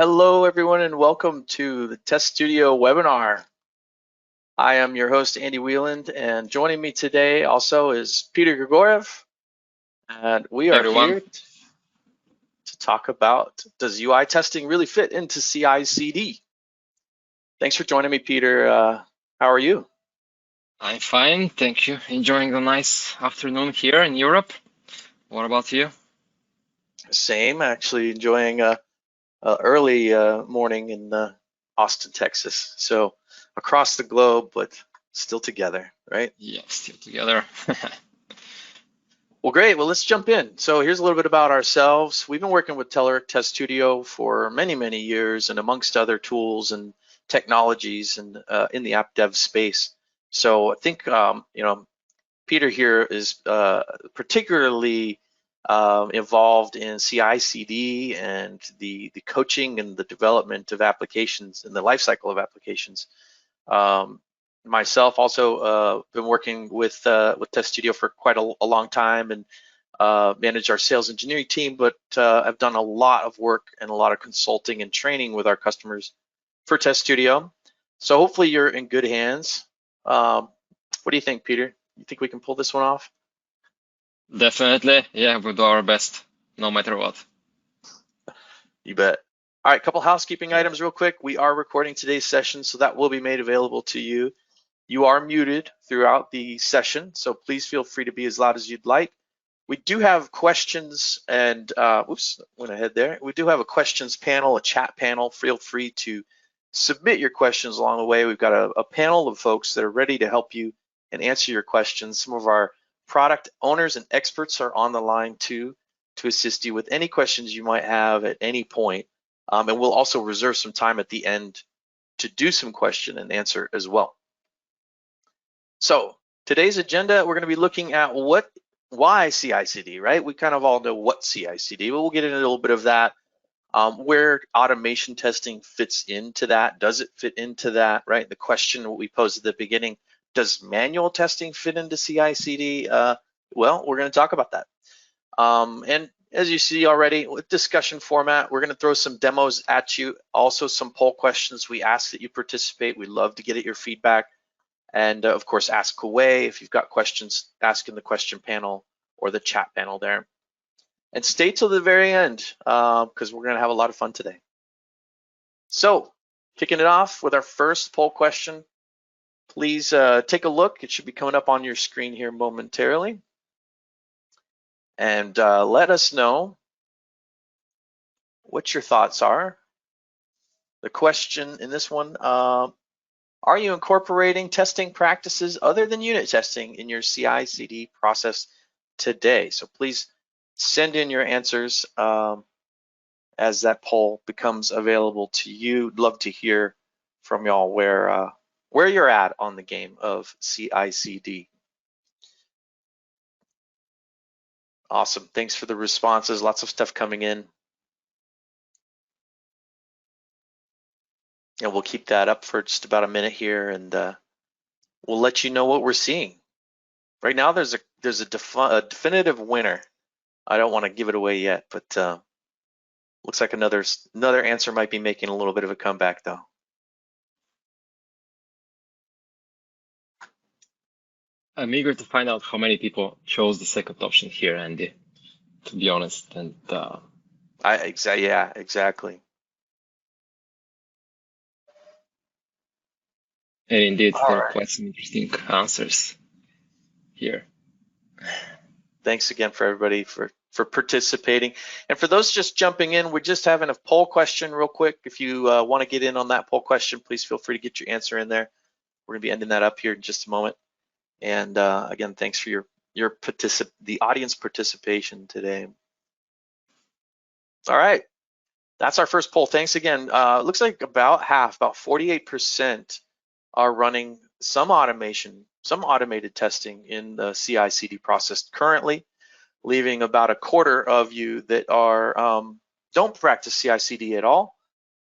Hello, everyone, and welcome to the Test Studio webinar. I am your host, Andy Wieland, and joining me today also is Petar Grigorov, and we are here to talk about, does UI testing really fit into CI/CD? Thanks for joining me, Petar. How are you? I'm fine, thank you. Enjoying the nice afternoon here in Europe. What about you? Same, actually enjoying early morning in Austin, Texas. So across the globe, but still together, right? Yeah, still together. Well, great. Well, let's jump in. So here's a little bit about ourselves. We've been working with Telerik Test Studio for many, many years, and amongst other tools and technologies and in the app dev space. So I think Petar here is particularly involved in CI/CD and the coaching and the development of applications and the lifecycle of applications. Myself also been working with Test Studio for quite a long time and manage our sales engineering team, but I've done a lot of work and a lot of consulting and training with our customers for Test Studio. So hopefully you're in good hands. What do you think, Petar? You think we can pull this one off? Definitely, yeah, we'll do our best, no matter what. You bet. All right, couple housekeeping items real quick. We are recording today's session, so that will be made available to you. You are muted throughout the session, so please feel free to be as loud as you'd like. We do have questions and, oops, went ahead there. We do have a questions panel, a chat panel. Feel free to submit your questions along the way. We've got a panel of folks that are ready to help you and answer your questions. Some of our product owners and experts are on the line too to assist you with any questions you might have at any point. And we'll also reserve some time at the end to do some question and answer as well. So today's agenda, we're going to be looking at why CI/CD, right? We kind of all know what CI/CD, but we'll get into a little bit of that, where automation testing fits into that. Does it fit into that, right? The question we posed at the beginning, does manual testing fit into CI/CD? Well, we're going to talk about that. And as you see already, with discussion format, we're going to throw some demos at you, also some poll questions. We ask that you participate. We love to get at your feedback. And of course, ask away. If you've got questions, ask in the question panel or the chat panel there. And stay till the very end because we're going to have a lot of fun today. So kicking it off with our first poll question, please take a look. It should be coming up on your screen here momentarily. And let us know what your thoughts are. The question in this one, are you incorporating testing practices other than unit testing in your CI/CD process today? So please send in your answers as that poll becomes available to you. Love to hear from y'all where you're at on the game of CI/CD. Awesome. Thanks for the responses. Lots of stuff coming in. And we'll keep that up for just about a minute here, and we'll let you know what we're seeing. Right now, there's a definitive winner. I don't want to give it away yet, but looks like another answer might be making a little bit of a comeback, though. I'm eager to find out how many people chose the second option here, Andy, to be honest. And yeah, exactly. And indeed, there are quite some interesting answers here. Thanks again for everybody for participating. And for those just jumping in, we're just having a poll question real quick. If you want to get in on that poll question, please feel free to get your answer in there. We're going to be ending that up here in just a moment. And again, thanks for the audience participation today. All right, that's our first poll. Thanks again. Looks like about 48% are running some automated testing in the CI/CD process currently, leaving about a quarter of you that are don't practice CI/CD at all.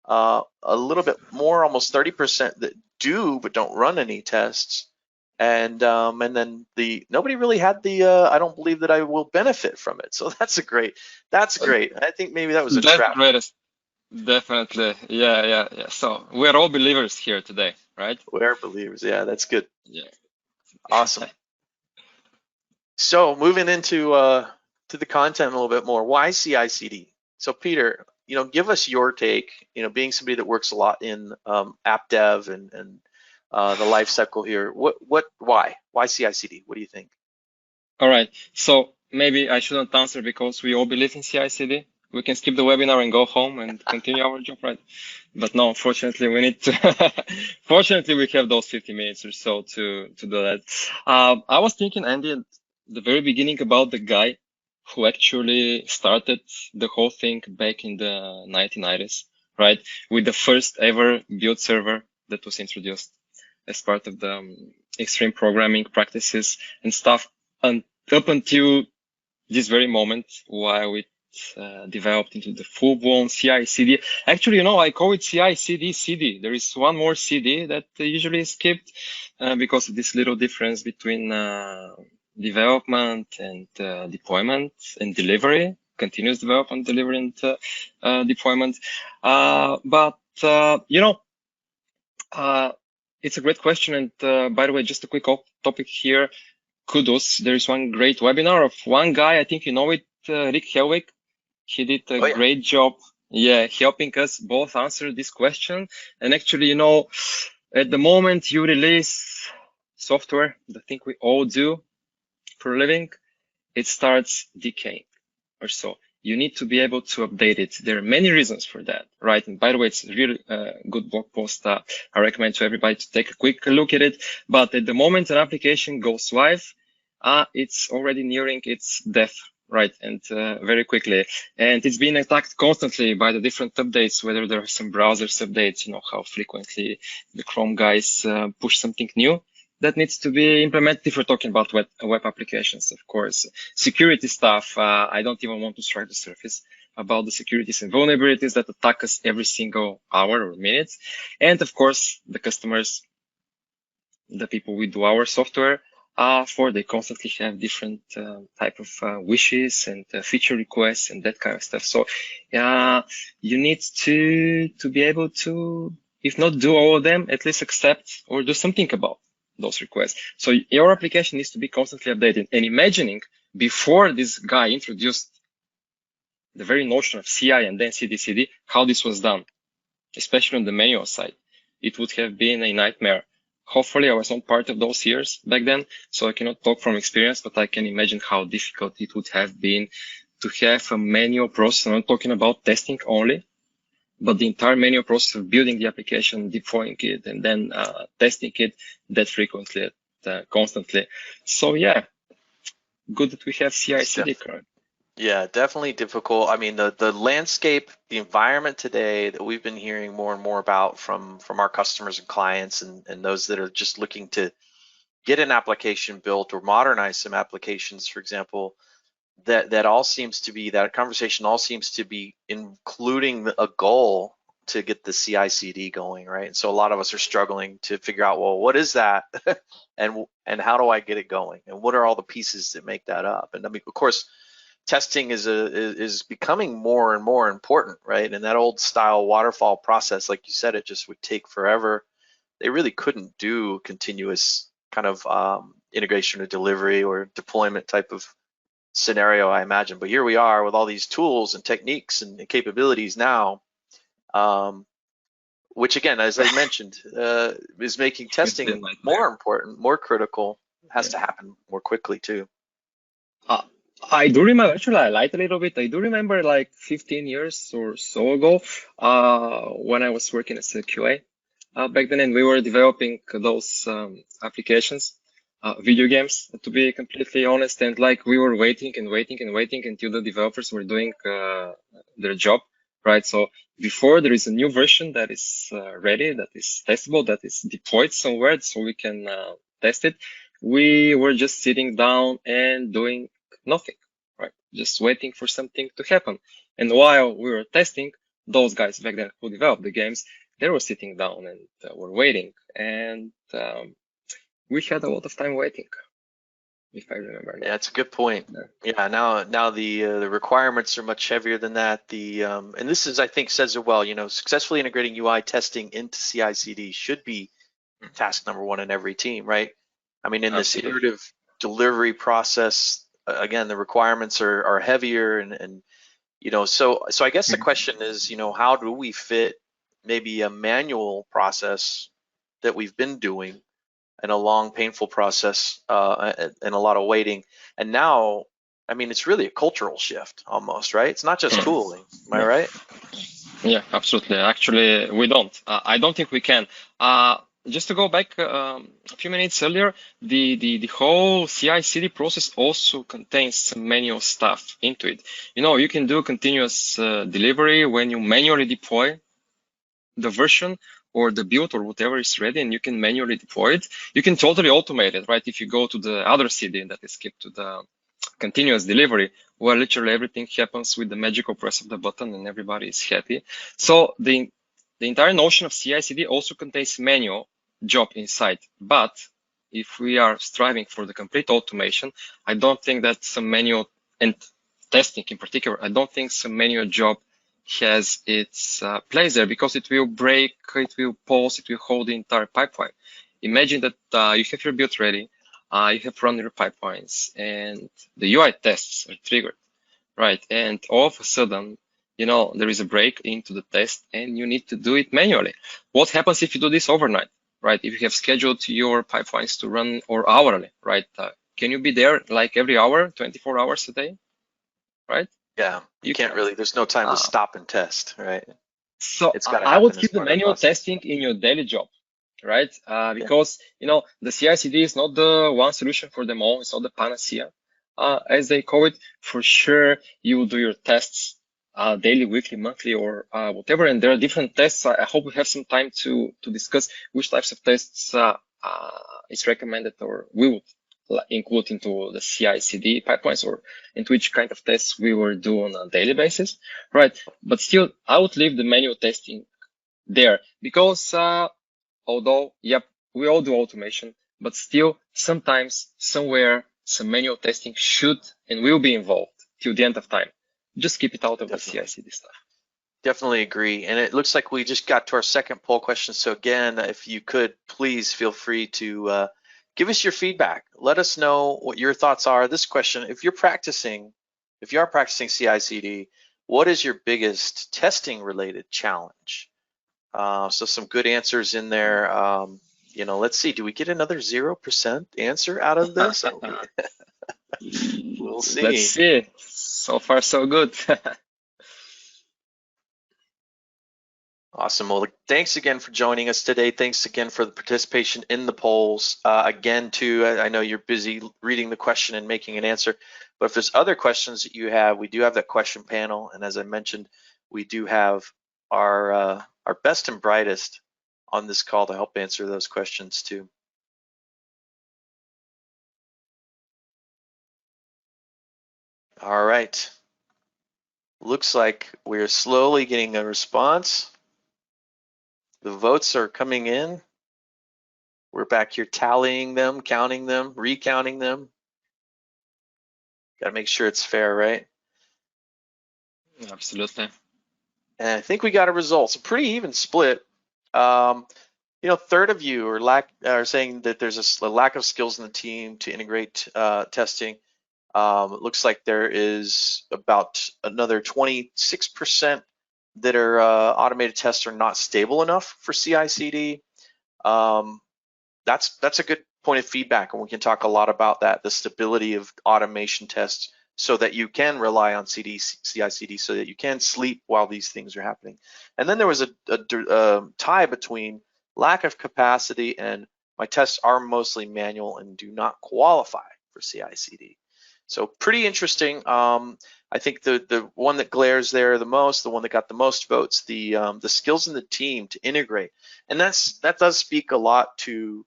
A little bit more, almost 30% that do but don't run any tests. And then nobody really had the I don't believe that I will benefit from it. So that's great. I think maybe that was a trap. Definitely. Yeah. So we're all believers here today, right? We are believers. Yeah, that's good. Yeah. Awesome. So moving into to the content a little bit more. Why CI/CD? So Peter, give us your take. Being somebody that works a lot in app dev and the life cycle here. Why CI/CD? What do you think? All right. So maybe I shouldn't answer because we all believe in CI/CD. We can skip the webinar and go home and continue our job, right? But no, unfortunately, we need to. Fortunately, we have those 50 minutes or so to do that. I was thinking, Andy, at the very beginning about the guy who actually started the whole thing back in the 1990s, right? With the first ever build server that was introduced as part of the extreme programming practices and stuff. And up until this very moment, while it developed into the full-blown CI/CD. Actually, I call it CI/CD CD. There is one more CD that usually is skipped because of this little difference between development and deployment and delivery, continuous development, delivery, and deployment. But it's a great question. And by the way, just a quick topic here. Kudos. There is one great webinar of one guy. I think you know it, Rick Helwig. He did a Oh yeah. great job, helping us both answer this question. And actually, at the moment you release software, the thing we all do for a living, it starts decaying or so. You need to be able to update it. There are many reasons for that, right? And by the way, it's a really good blog post. I recommend to everybody to take a quick look at it. But at the moment an application goes live, it's already nearing its death, right? And very quickly. And it's being attacked constantly by the different updates, whether there are some browsers updates, how frequently the Chrome guys push something new that needs to be implemented if we're talking about web applications, of course. Security stuff, I don't even want to scratch the surface about the securities and vulnerabilities that attack us every single hour or minute. And of course, the customers, the people we do our software for, they constantly have different type of wishes and feature requests and that kind of stuff. So you need to be able to, if not do all of them, at least accept or do something about those requests. So your application needs to be constantly updated. And imagining before this guy introduced the very notion of CI and then CD/CD, how this was done, especially on the manual side, it would have been a nightmare. Hopefully I was not part of those years back then, so I cannot talk from experience, but I can imagine how difficult it would have been to have a manual process. I'm not talking about testing only, but the entire manual process of building the application, deploying it, and then testing it that frequently, constantly. So yeah, good that we have CI/CD current. Yeah, definitely difficult. I mean, the landscape, the environment today that we've been hearing more and more about from our customers and clients and those that are just looking to get an application built or modernize some applications, for example, that all seems to be, that conversation all seems to be including a goal to get the CI/CD going, right? And so a lot of us are struggling to figure out, well, what is that, and how do I get it going, and what are all the pieces that make that up? And I mean, of course, testing is becoming more and more important, right? And that old style waterfall process, like you said, it just would take forever. They really couldn't do continuous kind of integration or delivery or deployment type of scenario, I imagine. But here we are with all these tools and techniques and capabilities now, which again, as I mentioned, is making testing more important, more critical. It has to happen more quickly too. I do remember, actually, I lied a little bit. I do remember like 15 years or so ago, when I was working as a QA back then, and we were developing those applications, video games, to be completely honest. And like we were waiting and waiting and waiting until the developers were doing their job, right? So before there is a new version that is ready, that is testable, that is deployed somewhere so we can test it, we were just sitting down and doing nothing, right? Just waiting for something to happen. And while we were testing, those guys back then who developed the games, they were sitting down and were waiting. And we had a lot of time waiting. if I remember. Yeah, that's a good point. Yeah, now the requirements are much heavier than that. And this is, I think, says it well. Successfully integrating UI testing into CI/CD should be task number one in every team, right? I mean, in this Absolutely. iterative delivery process, again, the requirements are heavier, and so I guess the question is, how do we fit maybe a manual process that we've been doing and a long, painful process and a lot of waiting. And now, I mean, it's really a cultural shift almost, right? It's not just tooling. Am I right? Yeah, absolutely. Actually, we don't. I don't think we can. Just to go back a few minutes earlier, the whole CI/CD process also contains some manual stuff into it. You can do continuous delivery when you manually deploy the version or the build or whatever is ready, and you can manually deploy it. You can totally automate it, right? If you go to the other CD that is skipped to the continuous delivery, where literally everything happens with the magical press of the button and everybody is happy. So the entire notion of CI/CD also contains manual job inside. But if we are striving for the complete automation, I don't think that some manual, and testing in particular, I don't think some manual job has its place there, because it will break, it will pause, it will hold the entire pipeline. Imagine that you have your build ready, you have run your pipelines, and the UI tests are triggered, right? And all of a sudden, there is a break into the test and you need to do it manually. What happens if you do this overnight, right? If you have scheduled your pipelines to run or hourly, right? Can you be there like every hour, 24 hours a day, right? Yeah, you can't really. There's no time to stop and test, right? So It's got to I would happen as keep the part of the manual process. testing in your daily job, right? Because the CI/CD is not the one solution for them all. It's not the panacea, as they call it. For sure, you will do your tests daily, weekly, monthly, or whatever. And there are different tests. I hope we have some time to discuss which types of tests is recommended or we would include into the CI/CD pipelines, or into which kind of tests we will do on a daily basis, right? But still, I would leave the manual testing there, because although, yep, we all do automation, but still sometimes, somewhere, some manual testing should and will be involved till the end of time. Just keep it out of the CI/CD stuff. Definitely agree. And it looks like we just got to our second poll question. So again, if you could, please feel free to give us your feedback. Let us know what your thoughts are. This question, if you are practicing CI/CD, what is your biggest testing related challenge? So some good answers in there. Let's see, do we get another 0% answer out of this? We'll see. Let's see. So far, so good. Awesome. Well, thanks again for joining us today. Thanks again for the participation in the polls. Again, too, I know you're busy reading the question and making an answer, but if there's other questions that you have, we do have that question panel. And as I mentioned, we do have our best and brightest on this call to help answer those questions too. All right. Looks like we're slowly getting a response. The votes are coming in. We're back here tallying them, counting them, recounting them. Got to make sure it's fair, right? Absolutely. And I think we got a result. It's a pretty even split. Third of you are saying that there's a lack of skills in the team to integrate testing. It looks like there is about another 26% that are automated tests are not stable enough for CI/CD. That's a good point of feedback, and we can talk a lot about that, the stability of automation tests, so that you can rely on CI/CD, so that you can sleep while these things are happening. And then there was a tie between lack of capacity and my tests are mostly manual and do not qualify for CI/CD. So pretty interesting. I think the one that glares there the most, the one that got the most votes, the skills in the team to integrate, and that does speak a lot to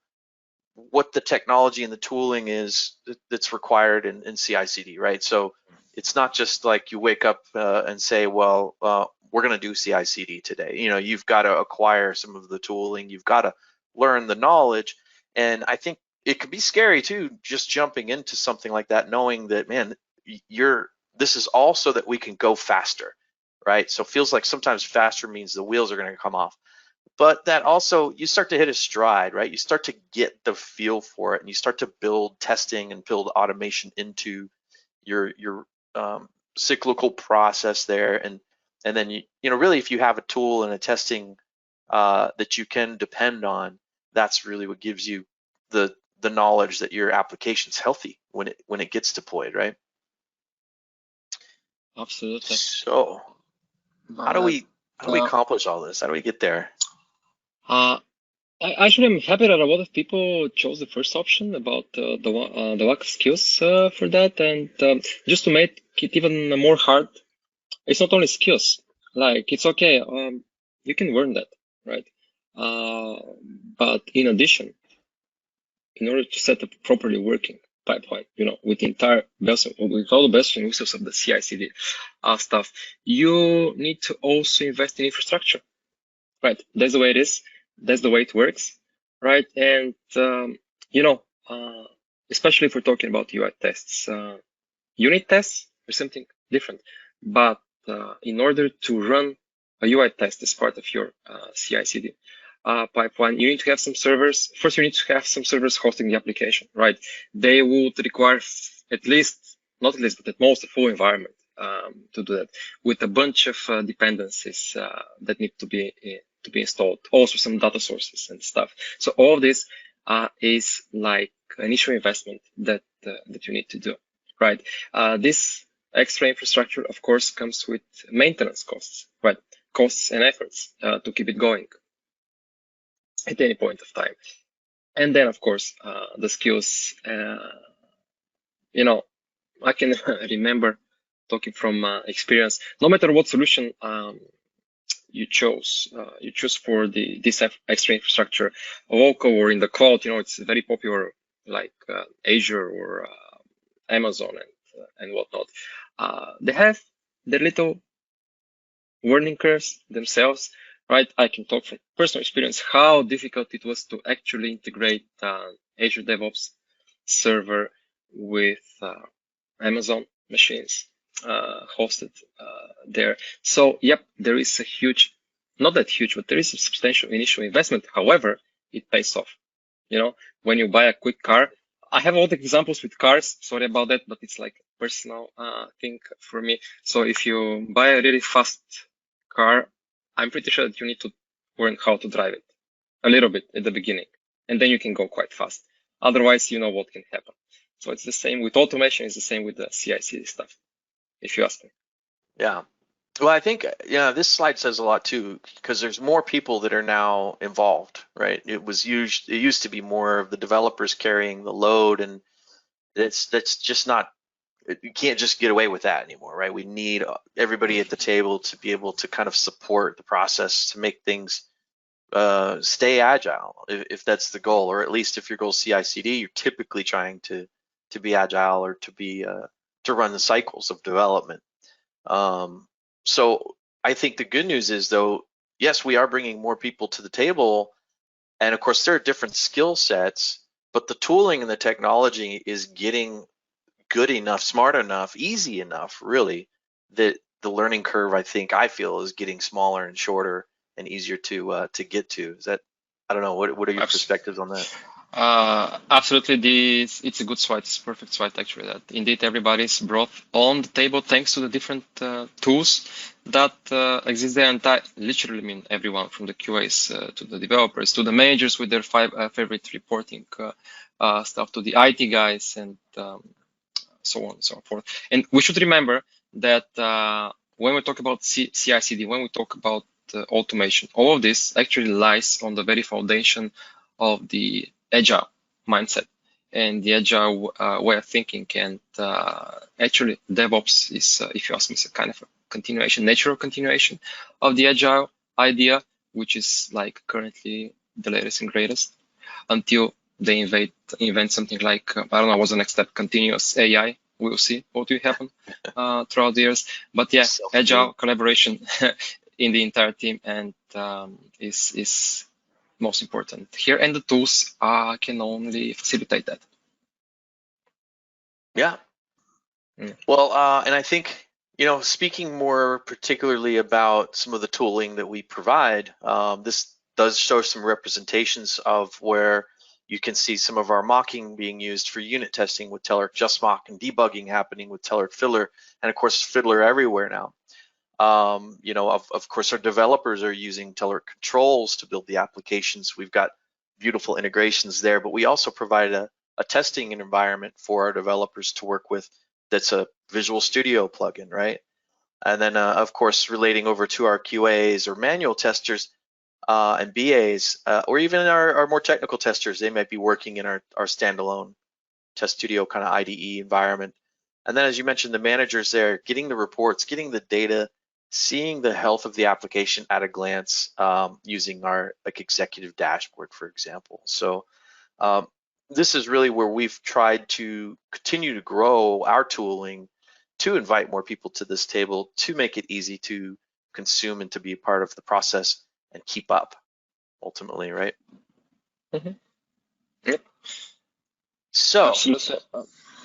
what the technology and the tooling is that's required in CI/CD, right? So it's not just like you wake up and say, well, we're going to do CI/CD today. You've got to acquire some of the tooling, you've got to learn the knowledge, and I think it could be scary too, just jumping into something like that, knowing that, man, this is also that we can go faster, right? So it feels like sometimes faster means the wheels are going to come off, but that also, you start to hit a stride, right? You start to get the feel for it, and you start to build testing and build automation into your cyclical process there, and then you know, really, if you have a tool and a testing that you can depend on, that's really what gives you the knowledge that your application's healthy when it gets deployed, right? Absolutely. So how do we accomplish all this? How do we get there? Actually, I'm happy that a lot of people chose the first option about the lack of skills for that, and just to make it even more hard, it's not only skills. Like, it's okay, you can learn that, right? But in addition, in order to set up a properly working pipeline, you know, with the entire with all the bells and whistles of the CI/CD stuff, you need to also invest in infrastructure, right? That's the way it is. That's the way it works, right? And you know, especially if we're talking about UI tests, unit tests are something different. But in order to run a UI test as part of your CI/CD pipeline, you need to have some servers. First, you need to have some servers hosting the application, right? They would require at least, not at least, but at most, a full environment to do that, with a bunch of dependencies that need to be installed. Also, some data sources and stuff. So all of this is like an initial investment that you need to do, right? This extra infrastructure, of course, comes with maintenance costs, right? Costs and efforts to keep it going at any point of time. And then, of course, the skills, you know, I can remember talking from experience, no matter what solution you choose for this extra infrastructure, local or in the cloud, you know, it's very popular, like Azure or Amazon and whatnot. They have their little learning curves themselves, right? I can talk from personal experience how difficult it was to actually integrate Azure DevOps server with Amazon machines hosted there. So, yep, there is a huge, not that huge, but there is a substantial initial investment. However, it pays off. You know, when you buy a quick car, I have all the examples with cars, sorry about that, but it's like a personal thing for me. So if you buy a really fast car, I'm pretty sure that you need to learn how to drive it a little bit at the beginning, and then you can go quite fast. Otherwise, you know what can happen. So it's the same with automation, it's the same with the CI/CD stuff, if you ask me. Yeah. Well, I think, yeah, this slide says a lot too, because there's more people that are now involved, right? It used to be more of the developers carrying the load, and that's just not, you can't just get away with that anymore, right? We need everybody at the table to be able to kind of support the process to make things stay agile, if that's the goal, or at least if your goal is CI/CD, you're typically trying to be agile, or to run the cycles of development. So I think the good news is, though, yes, we are bringing more people to the table, and of course there are different skill sets, but the tooling and the technology is getting good enough, smart enough, easy enough, really, that the learning curve, I feel, is getting smaller and shorter and easier to get to. Is that, I don't know, what are your perspectives on that? Absolutely, it's a good slide. It's a perfect slide, actually, that indeed everybody's brought on the table thanks to the different tools that exist there. And I literally mean everyone, from the QAs to the developers, to the managers with their favorite reporting stuff, to the IT guys, and so on and so forth. And we should remember that when we talk about CI/CD, when we talk about automation, all of this actually lies on the very foundation of the agile mindset and the agile way of thinking. And actually, DevOps is, if you ask me, it's a kind of a continuation, natural continuation of the agile idea, which is like currently the latest and greatest, until they invent something like, I don't know, what's the next step, continuous AI. We'll see what will happen throughout the years. But yeah, agile collaboration in the entire team, and is most important here, and the tools can only facilitate that. Yeah. Well, and I think, speaking more particularly about some of the tooling that we provide, this does show some representations of where you can see some of our mocking being used for unit testing with Telerik JustMock and debugging happening with Telerik Fiddler, and of course Fiddler everywhere now. Of course, our developers are using Telerik controls to build the applications. We've got beautiful integrations there, but we also provide a testing environment for our developers to work with that's a Visual Studio plugin, right? And then, of course, relating over to our QAs or manual testers and BAs, or even our more technical testers, they might be working in our standalone Test Studio kind of IDE environment. And then, as you mentioned, the managers there, getting the reports, getting the data, seeing the health of the application at a glance, using our executive dashboard, for example. So this is really where we've tried to continue to grow our tooling to invite more people to this table, to make it easy to consume and to be a part of the process and keep up ultimately, right? Mm-hmm. Yep. So absolutely.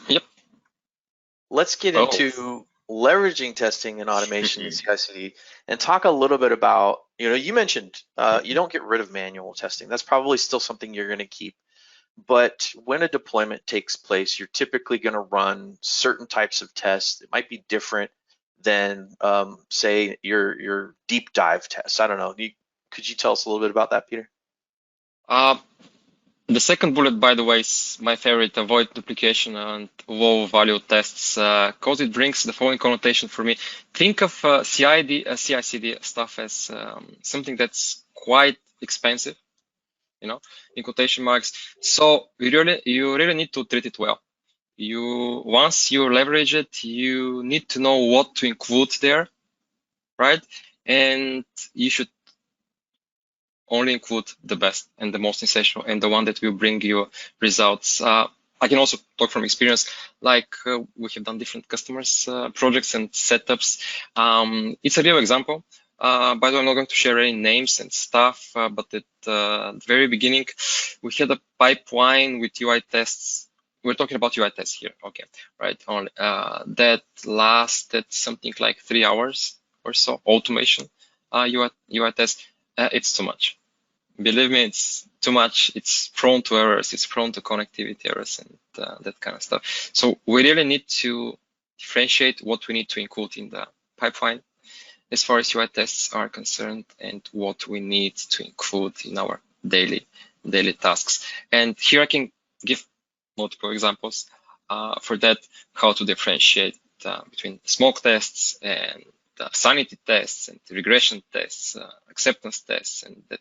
Yep. Let's get into leveraging testing and automation in CI/CD and talk a little bit about, you mentioned you don't get rid of manual testing. That's probably still something you're going to keep. But when a deployment takes place, you're typically going to run certain types of tests. It might be different than, say, your deep dive tests. I don't know. Could you tell us a little bit about that, Peter? The second bullet, by the way, is my favorite: avoid duplication and low value tests, because it brings the following connotation for me. Think of CI/CD stuff as something that's quite expensive, in quotation marks. So you really need to treat it well. Once you leverage it, you need to know what to include there, right? And you should only include the best and the most essential and the one that will bring you results. I can also talk from experience, like we have done different customers, projects and setups. It's a real example. By the way, I'm not going to share any names and stuff, but at the very beginning, we had a pipeline with UI tests. We're talking about UI tests here, okay, right? Only that lasted something like 3 hours or so. Automation UI test. It's too much. Believe me, it's too much. It's prone to errors. It's prone to connectivity errors and that kind of stuff. So we really need to differentiate what we need to include in the pipeline as far as UI tests are concerned, and what we need to include in our daily tasks. And here I can give multiple examples for that, how to differentiate between smoke tests and sanity tests and regression tests, acceptance tests, and that,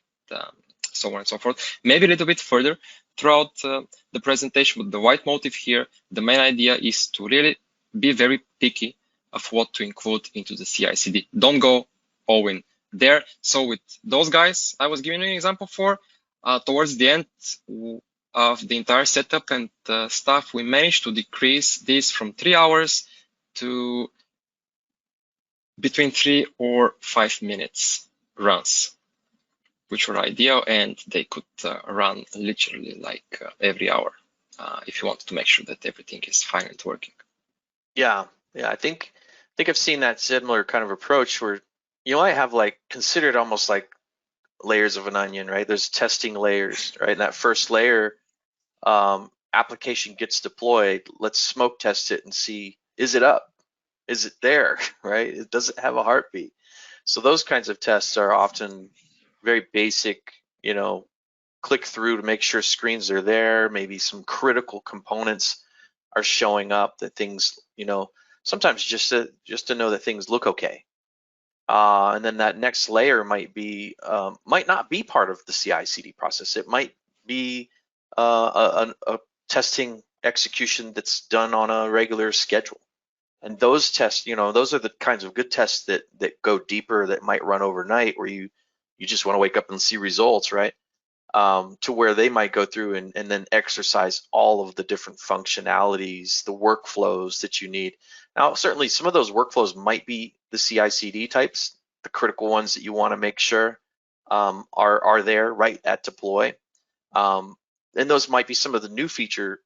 so on and so forth. Maybe a little bit further throughout the presentation, but the white motive here, the main idea is to really be very picky of what to include into the CI/CD. Don't go all in there. So with those guys I was giving you an example for, towards the end of the entire setup and stuff, we managed to decrease this from 3 hours to between 3 or 5 minutes runs, which were ideal, and they could run literally like every hour if you want to make sure that everything is fine and working. Yeah, I think I've seen that similar kind of approach where I have considered almost like layers of an onion, right? There's testing layers, right? And that first layer, application gets deployed. Let's smoke test it and see, is it up? Is it there, right? Does it have a heartbeat? So those kinds of tests are often very basic, click through to make sure screens are there, maybe some critical components are showing up, that things, sometimes just to know that things look okay. And then that next layer might not be part of the CI/CD process. It might be a testing execution that's done on a regular schedule. And those tests, those are the kinds of good tests that go deeper, that might run overnight, where you just want to wake up and see results, right? To where they might go through and then exercise all of the different functionalities, the workflows that you need. Now, certainly some of those workflows might be the CI/CD types, the critical ones that you want to make sure are there right at deploy. And those might be some of the new feature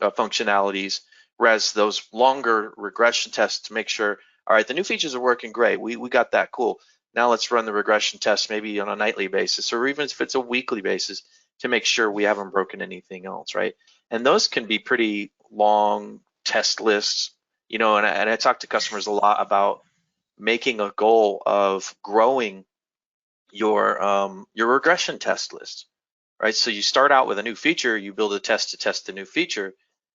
functionalities, whereas those longer regression tests to make sure, all right, the new features are working great. We got that, cool. Now let's run the regression test maybe on a nightly basis, or even if it's a weekly basis, to make sure we haven't broken anything else, right? And those can be pretty long test lists, you know, and I talk to customers a lot about making a goal of growing your regression test list, right? So you start out with a new feature, you build a test to test the new feature.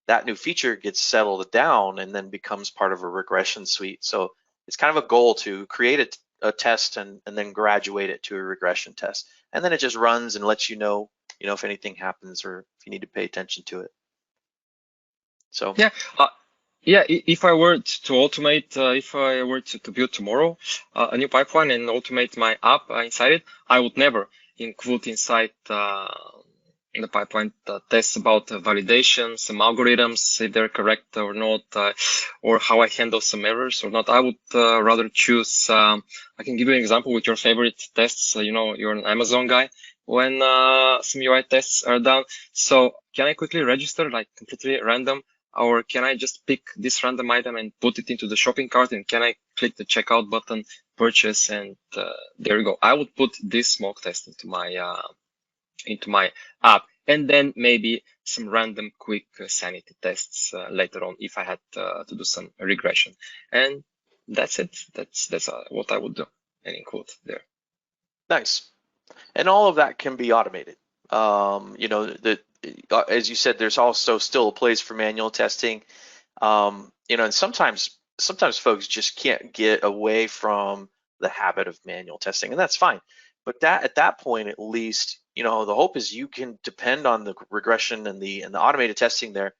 That new feature gets settled down and then becomes part of a regression suite. So it's kind of a goal to create a test and then graduate it to a regression test. And then it just runs and lets you know, if anything happens or if you need to pay attention to it. So Yeah. Yeah, if I were to automate, if I were to build tomorrow a new pipeline and automate my app inside it, I would never include inside the pipeline tests about validation, some algorithms, if they're correct or not, or how I handle some errors or not. I would rather choose, I can give you an example with your favorite tests. You know, you're an Amazon guy. When some UI tests are done, so can I quickly register like completely random? Or can I just pick this random item and put it into the shopping cart? And can I click the checkout button, purchase, and there you go. I would put this mock test into my app, and then maybe some random quick sanity tests later on if I had to do some regression. And that's it. That's what I would do and include there. nice. And all of that can be automated. As you said, there's also still a place for manual testing. And sometimes folks just can't get away from the habit of manual testing, and that's fine. But at that point, at least, the hope is you can depend on the regression and the automated testing there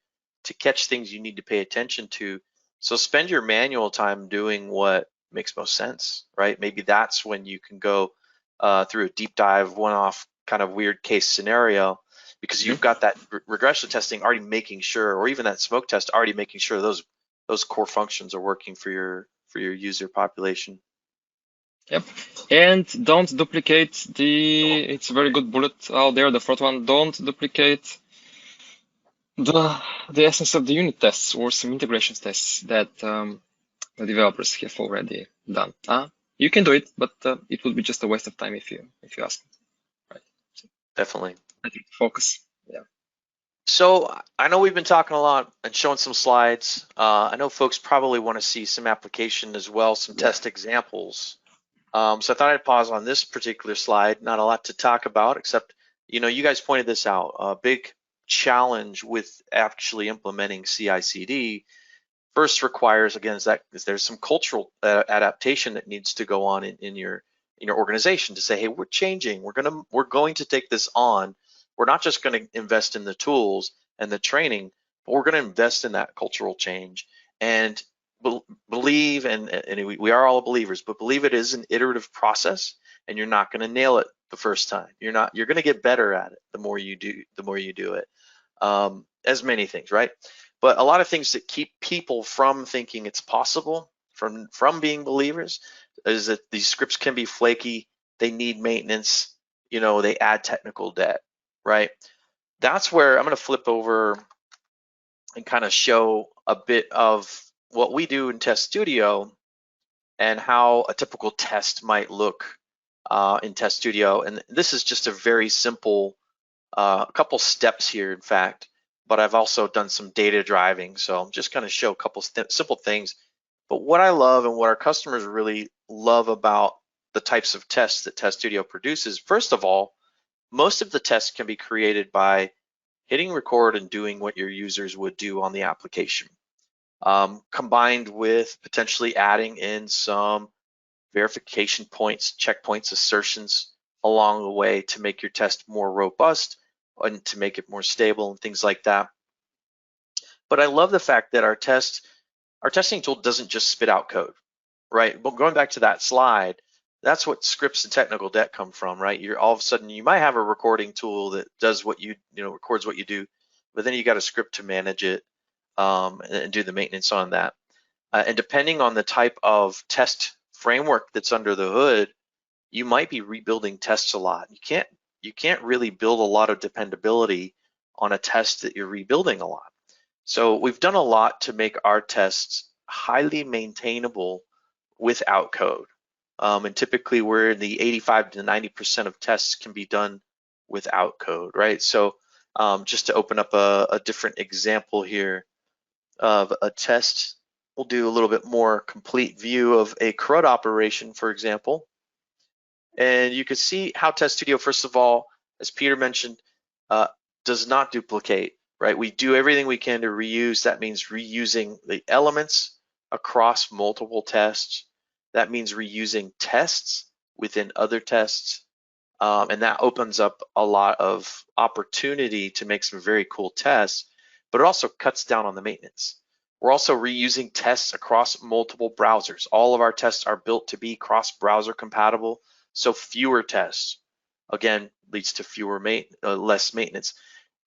to catch things you need to pay attention to. So spend your manual time doing what makes most sense, right? Maybe that's when you can go through a deep dive, one-off kind of weird case scenario, because you've got that regression testing already making sure, or even that smoke test already making sure those core functions are working for your user population. Yep. And don't duplicate it's a very good bullet out there, the fourth one, don't duplicate the essence of the unit tests or some integrations tests that the developers have already done. You can do it, but it would be just a waste of time if you ask. Right. So definitely. I think focus. Yeah. So I know we've been talking a lot and showing some slides. I know folks probably want to see some application as well, some test examples. So I thought I'd pause on this particular slide. Not a lot to talk about, except, you guys pointed this out. A big challenge with actually implementing CI/CD first requires, again, is there's some cultural adaptation that needs to go on in your organization to say, hey, we're changing. We're going to take this on. We're not just going to invest in the tools and the training, but we're going to invest in that cultural change and believe, and we are all believers, but believe it is an iterative process, and you're not going to nail it the first time. You're going to get better at it the more you do it. As many things, right? But a lot of things that keep people from thinking it's possible, from being believers, is that these scripts can be flaky. They need maintenance. They add technical debt, right? That's where I'm going to flip over and kind of show a bit of what we do in Test Studio and how a typical test might look in Test Studio. And this is just a very simple couple steps here, in fact, but I've also done some data driving. So I'm just going to show a couple simple things. But what I love and what our customers really love about the types of tests that Test Studio produces, first of all, most of the tests can be created by hitting record and doing what your users would do on the application, combined with potentially adding in some verification points, checkpoints, assertions along the way to make your test more robust and to make it more stable and things like that. But I love the fact that our testing tool doesn't just spit out code, right? But going back to that slide, that's what scripts and technical debt come from, right? You're all of a sudden, you might have a recording tool that does what records what you do, but then you got a script to manage it and do the maintenance on that. And depending on the type of test framework that's under the hood, you might be rebuilding tests a lot. You can't really build a lot of dependability on a test that you're rebuilding a lot. So we've done a lot to make our tests highly maintainable without code. And typically we're in the 85 to 90% of tests can be done without code, right? So just to open up a different example here of a test, we'll do a little bit more complete view of a CRUD operation, for example. And you can see how Test Studio, first of all, as Peter mentioned, does not duplicate, right? We do everything we can to reuse. That means reusing the elements across multiple tests. That means reusing tests within other tests. And that opens up a lot of opportunity to make some very cool tests, but it also cuts down on the maintenance. We're also reusing tests across multiple browsers. All of our tests are built to be cross-browser compatible, so fewer tests, again, leads to less maintenance.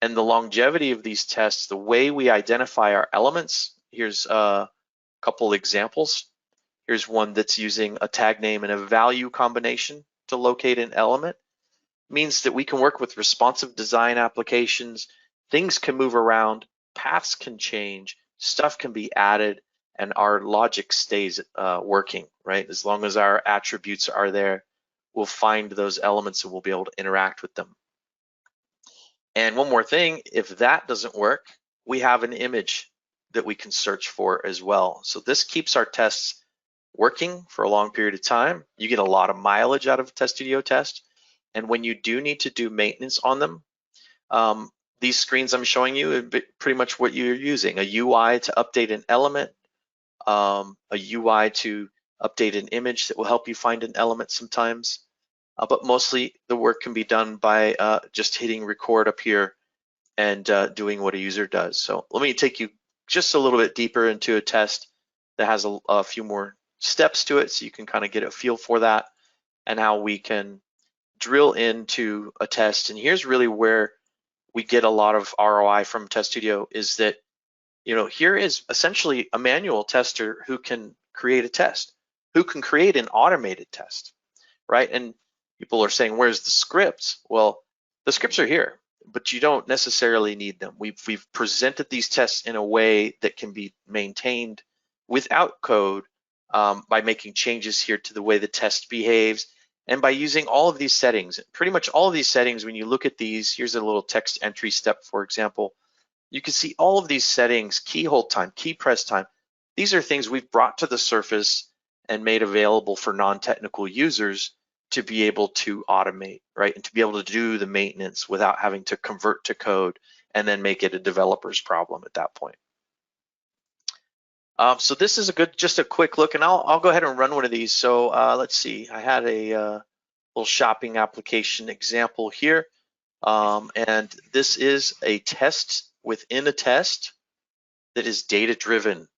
And the longevity of these tests, the way we identify our elements, here's a couple examples. Here's one that's using a tag name and a value combination to locate an element. It means that we can work with responsive design applications. Things can move around, paths can change, stuff can be added, and our logic stays working, right? As long as our attributes are there, we'll find those elements and we'll be able to interact with them. And one more thing, if that doesn't work, we have an image that we can search for as well. So this keeps our tests working for a long period of time. You get a lot of mileage out of a Test Studio test. And when you do need to do maintenance on them, these screens I'm showing you are pretty much what you're using: a UI to update an element, a UI to update an image that will help you find an element sometimes. But mostly the work can be done by just hitting record up here and doing what a user does. So let me take you just a little bit deeper into a test that has a few more steps to it, so you can kind of get a feel for that and how we can drill into a test. And here's really where we get a lot of ROI from Test Studio, is that, here is essentially a manual tester who can create a test, who can create an automated test, right? And people are saying, where's the scripts? Well, the scripts are here, but you don't necessarily need them. We've presented these tests in a way that can be maintained without code by making changes here to the way the test behaves, and by using all of these settings. Pretty much all of these settings, when you look at these, here's a little text entry step, for example. You can see all of these settings: key hold time, key press time. These are things we've brought to the surface and made available for non-technical users to be able to automate, right? And to be able to do the maintenance without having to convert to code and then make it a developer's problem at that point. So this is just a quick look, and I'll go ahead and run one of these. So let's see, I had a little shopping application example here. And this is a test within a test that is data-driven.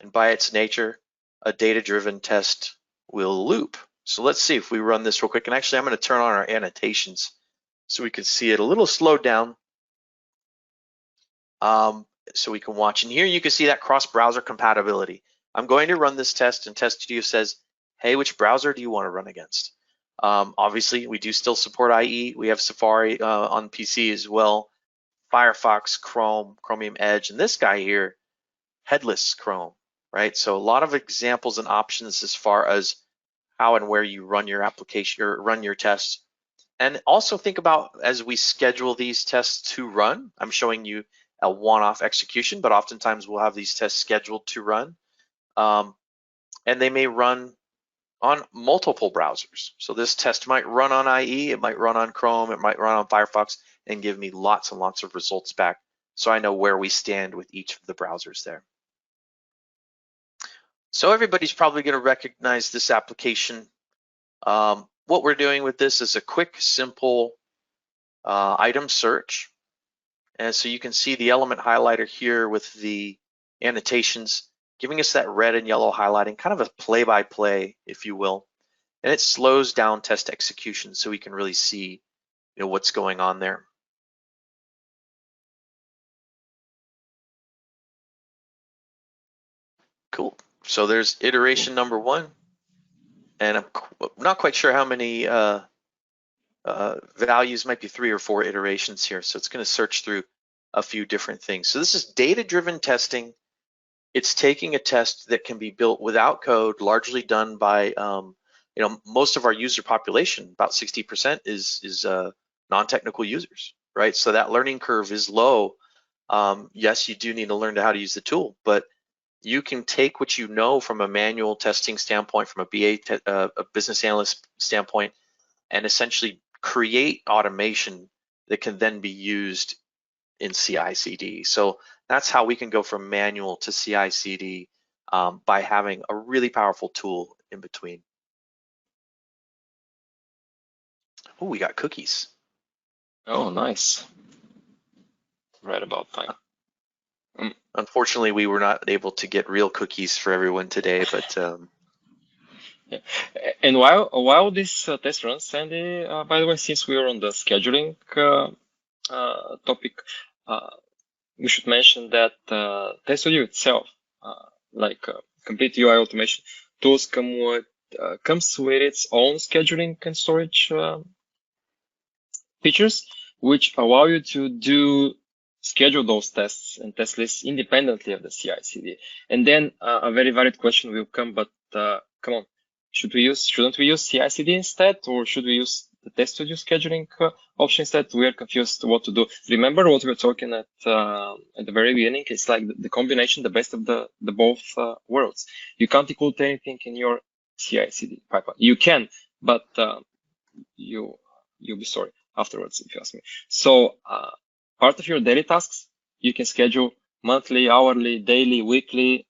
And by its nature, a data-driven test will loop. So let's see if we run this real quick. And actually, I'm going to turn on our annotations so we can see it a little slowed down, so we can watch. And here you can see that cross-browser compatibility. I'm going to run this test, and Test Studio says, hey, which browser do you want to run against? Obviously, we do still support IE. We have Safari on PC as well, Firefox, Chrome, Chromium Edge, and this guy here, headless Chrome, right? So a lot of examples and options as far as how and where you run your application or run your tests. And also think about, as we schedule these tests to run, I'm showing you a one-off execution, but oftentimes we'll have these tests scheduled to run. And they may run on multiple browsers. So this test might run on IE, it might run on Chrome, it might run on Firefox, and give me lots and lots of results back, so I know where we stand with each of the browsers there. So everybody's probably going to recognize this application. What we're doing with this is a quick, simple item search. And so you can see the element highlighter here with the annotations, giving us that red and yellow highlighting, kind of a play-by-play, if you will. And it slows down test execution so we can really see, what's going on there. Cool. So there's iteration number 1. and I'm not quite sure how many values, might be 3 or 4 iterations here. So it's going to search through a few different things. So this is data-driven testing. It's taking a test that can be built without code, largely done by, most of our user population, about 60% is non-technical users, right? So that learning curve is low. Yes, you do need to learn how to use the tool, but you can take what you know from a manual testing standpoint, from a business analyst standpoint, and essentially create automation that can then be used in CI/CD. So that's how we can go from manual to CI/CD by having a really powerful tool in between. Oh, we got cookies. Oh, nice. Right about time. Unfortunately, we were not able to get real cookies for everyone today, but Yeah. And while this test runs, Sandy, by the way, since we are on the scheduling topic, we should mention that Test Studio itself, like complete UI automation tools, comes with its own scheduling and storage features, which allow you to schedule those tests and test lists independently of the CI/CD. And then a very valid question will come, but come on, shouldn't we use CI/CD instead, or should we use the Test Studio scheduling option instead? We are confused what to do. Remember what we were talking at the very beginning? It's like the combination, the best of the both worlds. You can't include anything in your CI/CD pipeline. You can, but you'll be sorry afterwards if you ask me. So part of your daily tasks, you can schedule monthly, hourly, daily, weekly.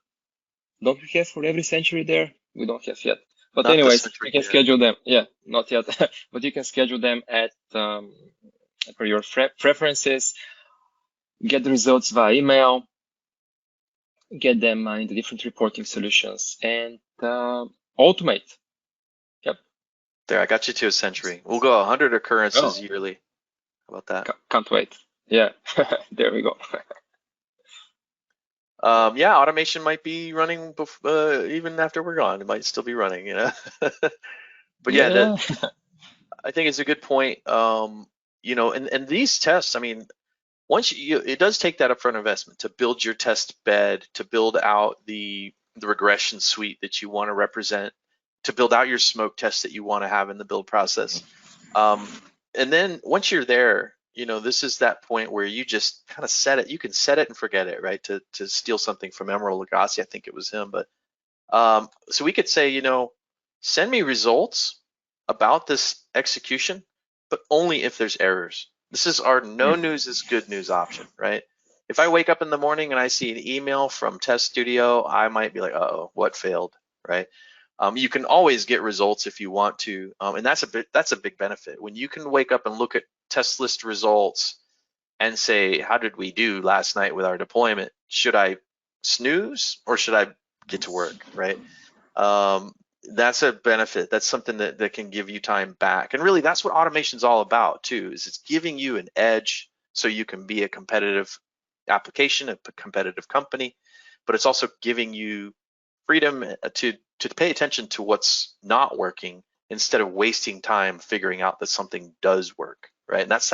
Don't we have for every century there? We don't have yet. But not anyways, you can schedule them. Yeah, not yet. But you can schedule them at per your preferences, get the results via email, get them in the different reporting solutions, and automate. Yep. There, I got you to a century. We'll go 100 occurrences yearly. How about that? Can't wait. Yeah, there we go. Yeah, automation might be running even after we're gone. It might still be running, But yeah, I think it's a good point. And these tests, I mean, once it does take that upfront investment to build your test bed, to build out the regression suite that you want to represent, to build out your smoke test that you want to have in the build process. And then once you're there, this is that point where you just kind of set it. You can set it and forget it, right? To steal something from Emeril Lagasse, I think it was him. But so we could say, send me results about this execution, but only if there's errors. This is our no news is good news option, right? If I wake up in the morning and I see an email from Test Studio, I might be like, uh-oh, what failed, right? You can always get results if you want to, and that's a big benefit. When you can wake up and look at test list results and say, how did we do last night with our deployment? Should I snooze or should I get to work, right? That's a benefit. That's something that can give you time back. And really, that's what automation is all about too, is it's giving you an edge so you can be a competitive application, a competitive company, but it's also giving you freedom to pay attention to what's not working instead of wasting time figuring out that something does work, right? And that's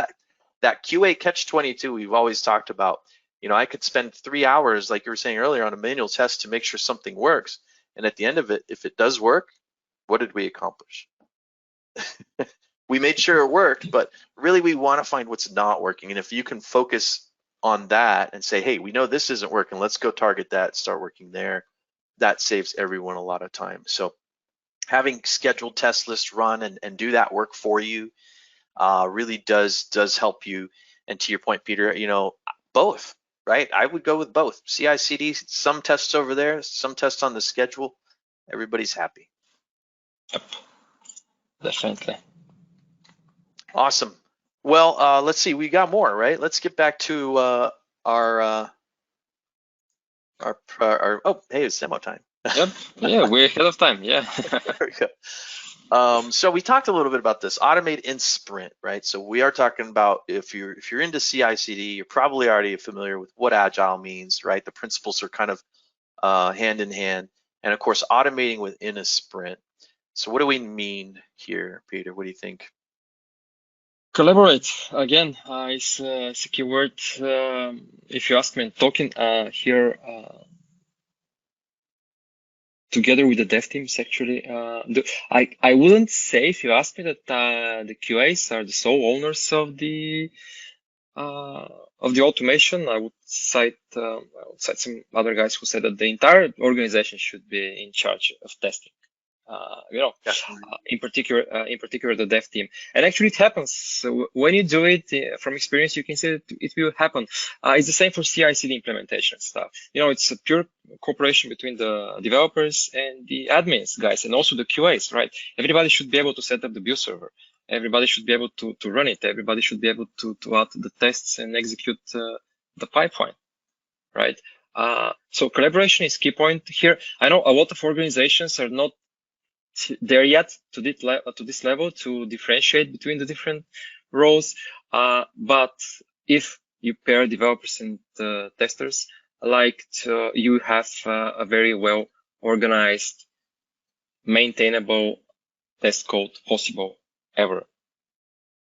that QA catch-22 we've always talked about. I could spend 3 hours, like you were saying earlier, on a manual test to make sure something works. And at the end of it, if it does work, what did we accomplish? We made sure it worked, but really we want to find what's not working. And if you can focus on that and say, hey, we know this isn't working, let's go target that, start working there, that saves everyone a lot of time. So having scheduled test lists run and do that work for you really does help you. And to your point, Peter, both, right? I would go with both. CI/CD, some tests over there, some tests on the schedule. Everybody's happy. Yep, definitely. Awesome. Well, let's see. We got more, right? Let's get back to our oh, hey, it's demo time. Yep. Yeah, we're ahead of time. Yeah. There we go. So we talked a little bit about this, automate in sprint, right? So we are talking about if you're into CI/CD, you're probably already familiar with what agile means, right? The principles are kind of hand in hand, and of course, automating within a sprint. So what do we mean here, Peter? What do you think? Collaborate again is a key word. If you ask me, talking here together with the dev teams, actually, I wouldn't say, if you ask me, that the QAs are the sole owners of the automation. I would cite some other guys who said that the entire organization should be in charge of testing. In particular the dev team. And actually it happens. So when you do it, from experience, you can see that it will happen. It's the same for CI/CD implementation stuff. It's a pure cooperation between the developers and the admins guys, and also the QAs, right? Everybody should be able to set up the build server. Everybody should be able to run it. Everybody should be able to add the tests and execute the pipeline, right? So collaboration is key point here. I know a lot of organizations are not there yet to this level to differentiate between the different roles. But if you pair developers and testers, you have a very well organized, maintainable test code possible ever.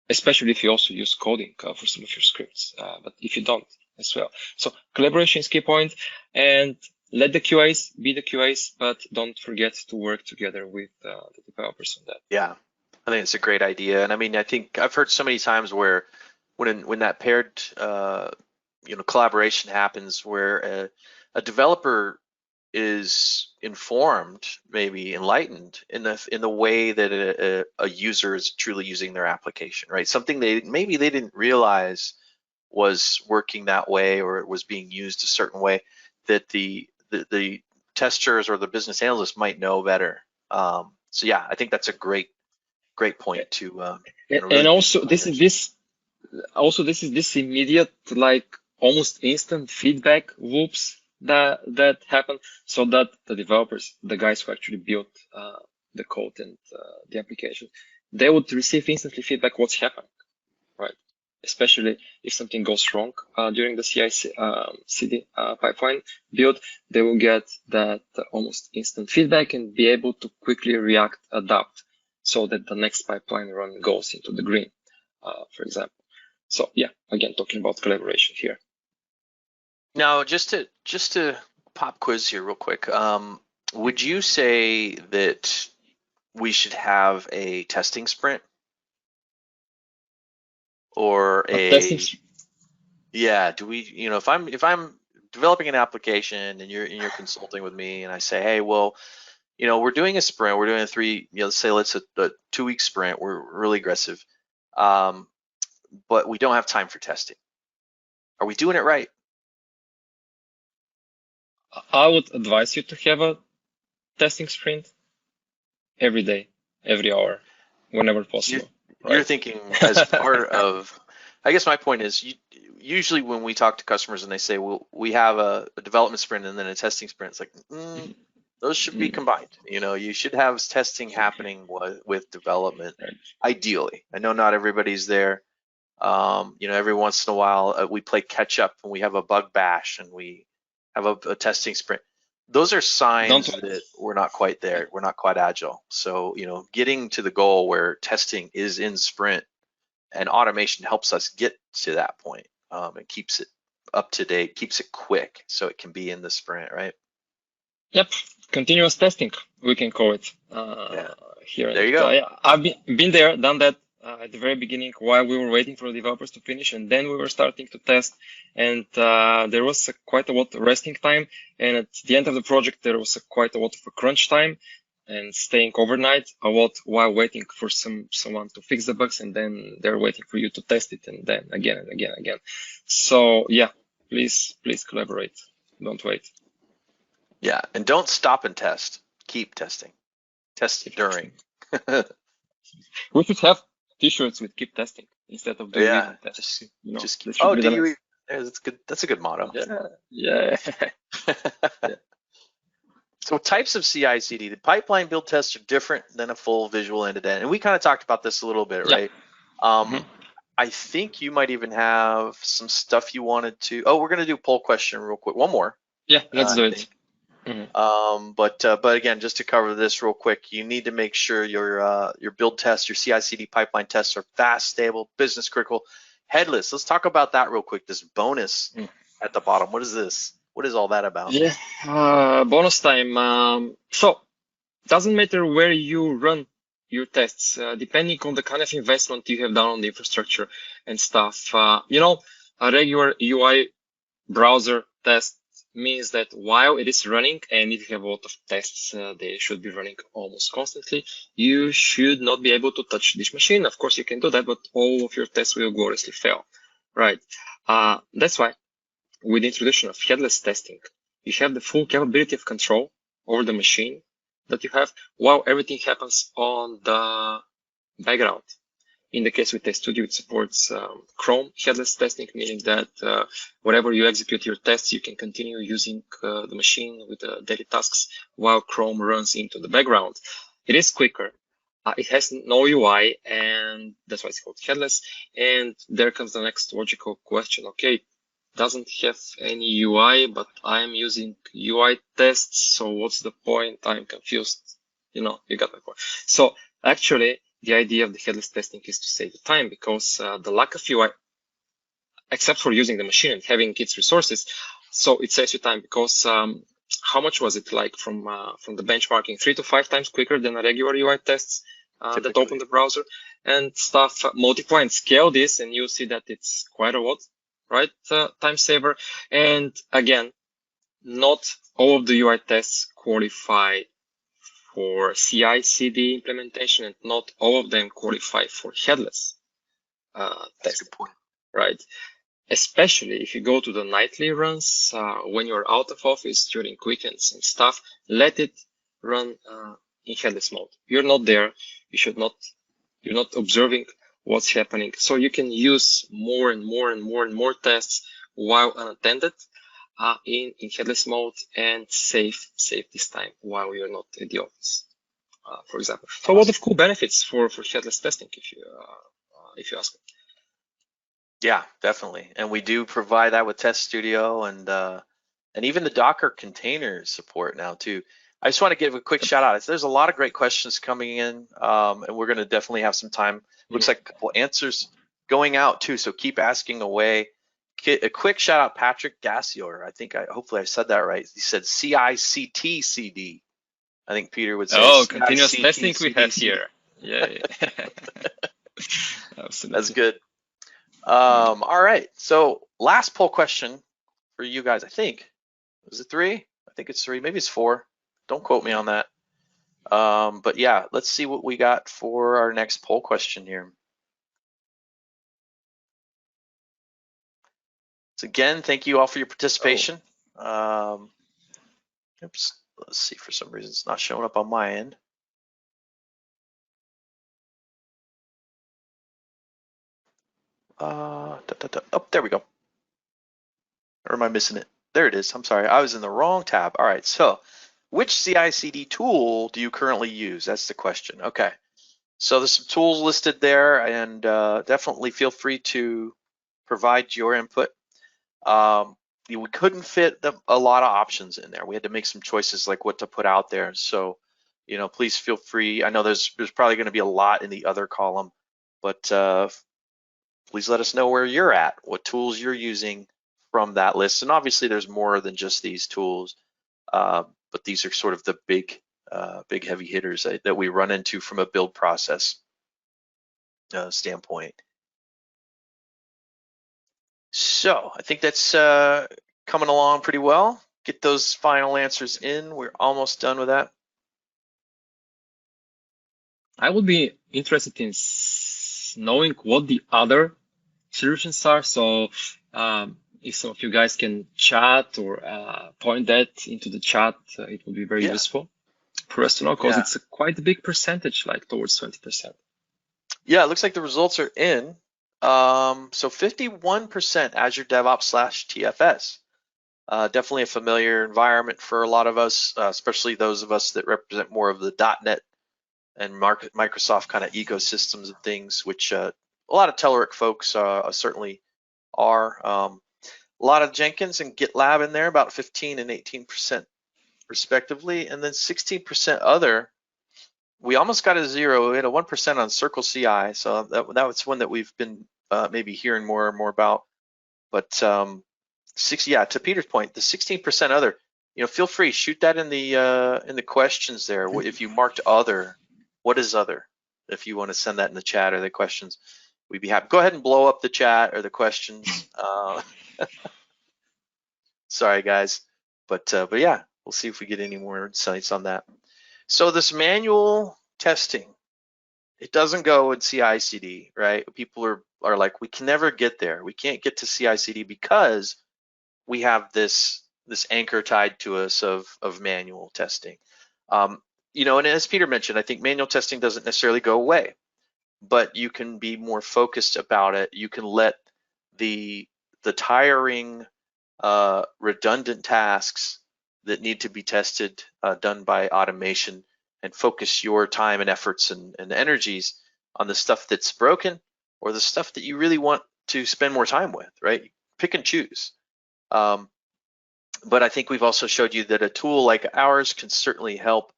Especially if you also use coding for some of your scripts, but if you don't as well. So collaboration is key point, and let the QAs be the QAs, but don't forget to work together with the developers on that. Yeah, I think it's a great idea. And I mean, I think I've heard so many times where when that paired, collaboration happens, where a developer is informed, maybe enlightened in the way that a user is truly using their application, right? Something they didn't realize was working that way, or it was being used a certain way, that the testers or the business analysts might know better. So yeah, I think that's a great point to. And also this is this immediate, almost instant feedback loops that happen, so that the developers, the guys who actually built the code and the application, they would receive instantly feedback what's happening, right? Especially if something goes wrong during the CI/CD pipeline build, they will get that almost instant feedback and be able to quickly react, adapt, so that the next pipeline run goes into the green, for example. So yeah, again, talking about collaboration here. Now, just to pop quiz here real quick, would you say that we should have a testing sprint? Or yeah, do we, if I'm developing an application and you're consulting with me, and I say, hey, well, we're doing a sprint, we're doing let's say a 2-week sprint, we're really aggressive, but we don't have time for testing. Are we doing it right? I would advise you to have a testing sprint every day, every hour, whenever possible. You're thinking as part of, I guess my point is, usually when we talk to customers and they say, well, we have a development sprint and then a testing sprint, it's like, those should be combined. You should have testing happening with development, ideally. I know not everybody's there. Every once in a while we play catch up and we have a bug bash and we have a testing sprint. Those are signs that we're not quite there. We're not quite agile. So, getting to the goal where testing is in sprint and automation helps us get to that point, and keeps it up to date, keeps it quick, so it can be in the sprint, right? Yep, continuous testing, we can call it here. There you go. I've been there, done that at the very beginning while we were waiting for the developers to finish, and then we were starting to test, and there was quite a lot of resting time, and at the end of the project there was quite a lot of a crunch time and staying overnight a lot while waiting for someone to fix the bugs, and then they're waiting for you to test it, and then again and again and again. So yeah, please collaborate, don't wait. Yeah, and don't stop and test, keep testing, test during. We should have t-shirts with keep testing instead of doing tests. Just keep, DUE. That's a good motto. Yeah. So types of CI/CD, the pipeline build tests are different than a full visual end-to-end, and we kind of talked about this a little bit, right? I think you might even have some stuff you wanted to. Oh, we're gonna do a poll question real quick. One more. Yeah, let's do it. But again, just to cover this real quick, you need to make sure your build tests, your CI/CD pipeline tests are fast, stable, business critical, headless. Let's talk about that real quick. This bonus at the bottom. What is this? What is all that about? Yeah, bonus time. So doesn't matter where you run your tests, depending on the kind of investment you have done on the infrastructure and stuff. You know, a regular UI browser test means that while it is running, and if you have a lot of tests, they should be running almost constantly, you should not be able to touch this machine. Of course, you can do that, but all of your tests will gloriously fail, right? That's why with the introduction of headless testing, you have the full capability of control over the machine that you have while everything happens on the background. In the case with Test Studio, it supports Chrome headless testing, meaning that whenever you execute your tests, you can continue using the machine with the daily tasks while Chrome runs into the background. It is quicker. It has no UI, and that's why it's called headless. And there comes the next logical question. Okay, it doesn't have any UI, but I'm using UI tests, so what's the point? I'm confused. You know, you got my point. So actually, the idea of the headless testing is to save the time, because the lack of UI, except for using the machine and having its resources, so it saves you time, because how much was it, like from the benchmarking, 3 to 5 times quicker than a regular UI tests that open the browser and stuff. Multiply and scale this, and you'll see that it's quite a lot, right? Time saver. And again, not all of the UI tests qualify for CI/CD implementation, and not all of them qualify for headless testing, right? Especially if you go to the nightly runs, when you're out of office during weekends and stuff, let it run in headless mode. You're not there. You're not observing what's happening. So you can use more and more tests while unattended in headless mode, and save this time while you're not at the office, for example. So a lot of cool benefits for headless testing, if you ask me. Yeah, definitely. And we do provide that with Test Studio, and even the Docker container support now too. I just want to give a quick shout out. There's a lot of great questions coming in, and we're going to definitely have some time. Looks like a couple answers going out too, so keep asking away. A quick shout out, Patrick Gassior. Hopefully I said that right. He said CICT/CD. I think Peter would say. Oh, continuous testing we have here. Yeah. Absolutely. That's good. All right. So last poll question for you guys. I think, was it 3? I think it's 3. Maybe it's 4. Don't quote me on that. But yeah, let's see what we got for our next poll question here. So again, thank you all for your participation. Oops, let's see, for some reason it's not showing up on my end. Oh, there we go. Or am I missing it? There it is. I'm sorry, I was in the wrong tab. All right, so which CI/CD tool do you currently use? That's the question. Okay, so there's some tools listed there, and definitely feel free to provide your input. We couldn't fit a lot of options in there. We had to make some choices, like what to put out there. So, please feel free. I know there's probably going to be a lot in the other column, but please let us know where you're at, what tools you're using from that list. And obviously there's more than just these tools, but these are sort of the big heavy hitters that we run into from a build process standpoint. So I think that's coming along pretty well. Get those final answers in. We're almost done with that. I would be interested in knowing what the other solutions are. So if some of you guys can chat or point that into the chat, it would be very useful for us to know, because it's quite a big percentage, like towards 20%. Yeah, it looks like the results are in. So 51% Azure DevOps / TFS. Definitely a familiar environment for a lot of us, especially those of us that represent more of the .NET and Microsoft kind of ecosystems and things, which a lot of Telerik folks certainly are. A lot of Jenkins and GitLab in there, about 15 and 18% respectively, and then 16% other. We almost got a 0. We had a 1% on Circle CI, so that was one that we've been maybe hearing more and more about. But to Peter's point, the 16% other, feel free, shoot that in the questions there. If you marked other, what is other? If you want to send that in the chat or the questions, we'd be happy. Go ahead and blow up the chat or the questions. Sorry guys, but yeah, we'll see if we get any more insights on that. So this manual testing, it doesn't go in CI/CD, right? People are like, we can never get there. We can't get to CI/CD because we have this anchor tied to us of manual testing. And as Peter mentioned, I think manual testing doesn't necessarily go away, but you can be more focused about it. You can let the tiring, redundant tasks that need to be tested done by automation, and focus your time and efforts and energies on the stuff that's broken or the stuff that you really want to spend more time with, right? Pick and choose. But I think we've also showed you that a tool like ours can certainly help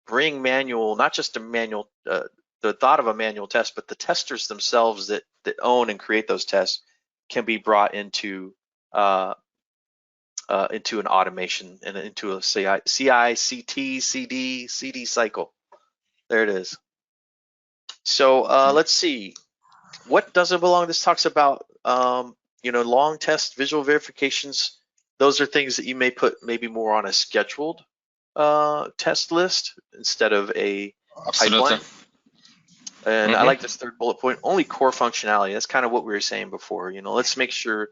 bring manual, not just a manual, the thought of a manual test, but the testers themselves that own and create those tests can be brought into an automation and into a CI, CT, CD cycle. There it is. So let's see. What doesn't belong? This talks about long test visual verifications. Those are things that you may put maybe more on a scheduled test list instead of a pipeline. And I like this third bullet point, only core functionality. That's kind of what we were saying before. Let's make sure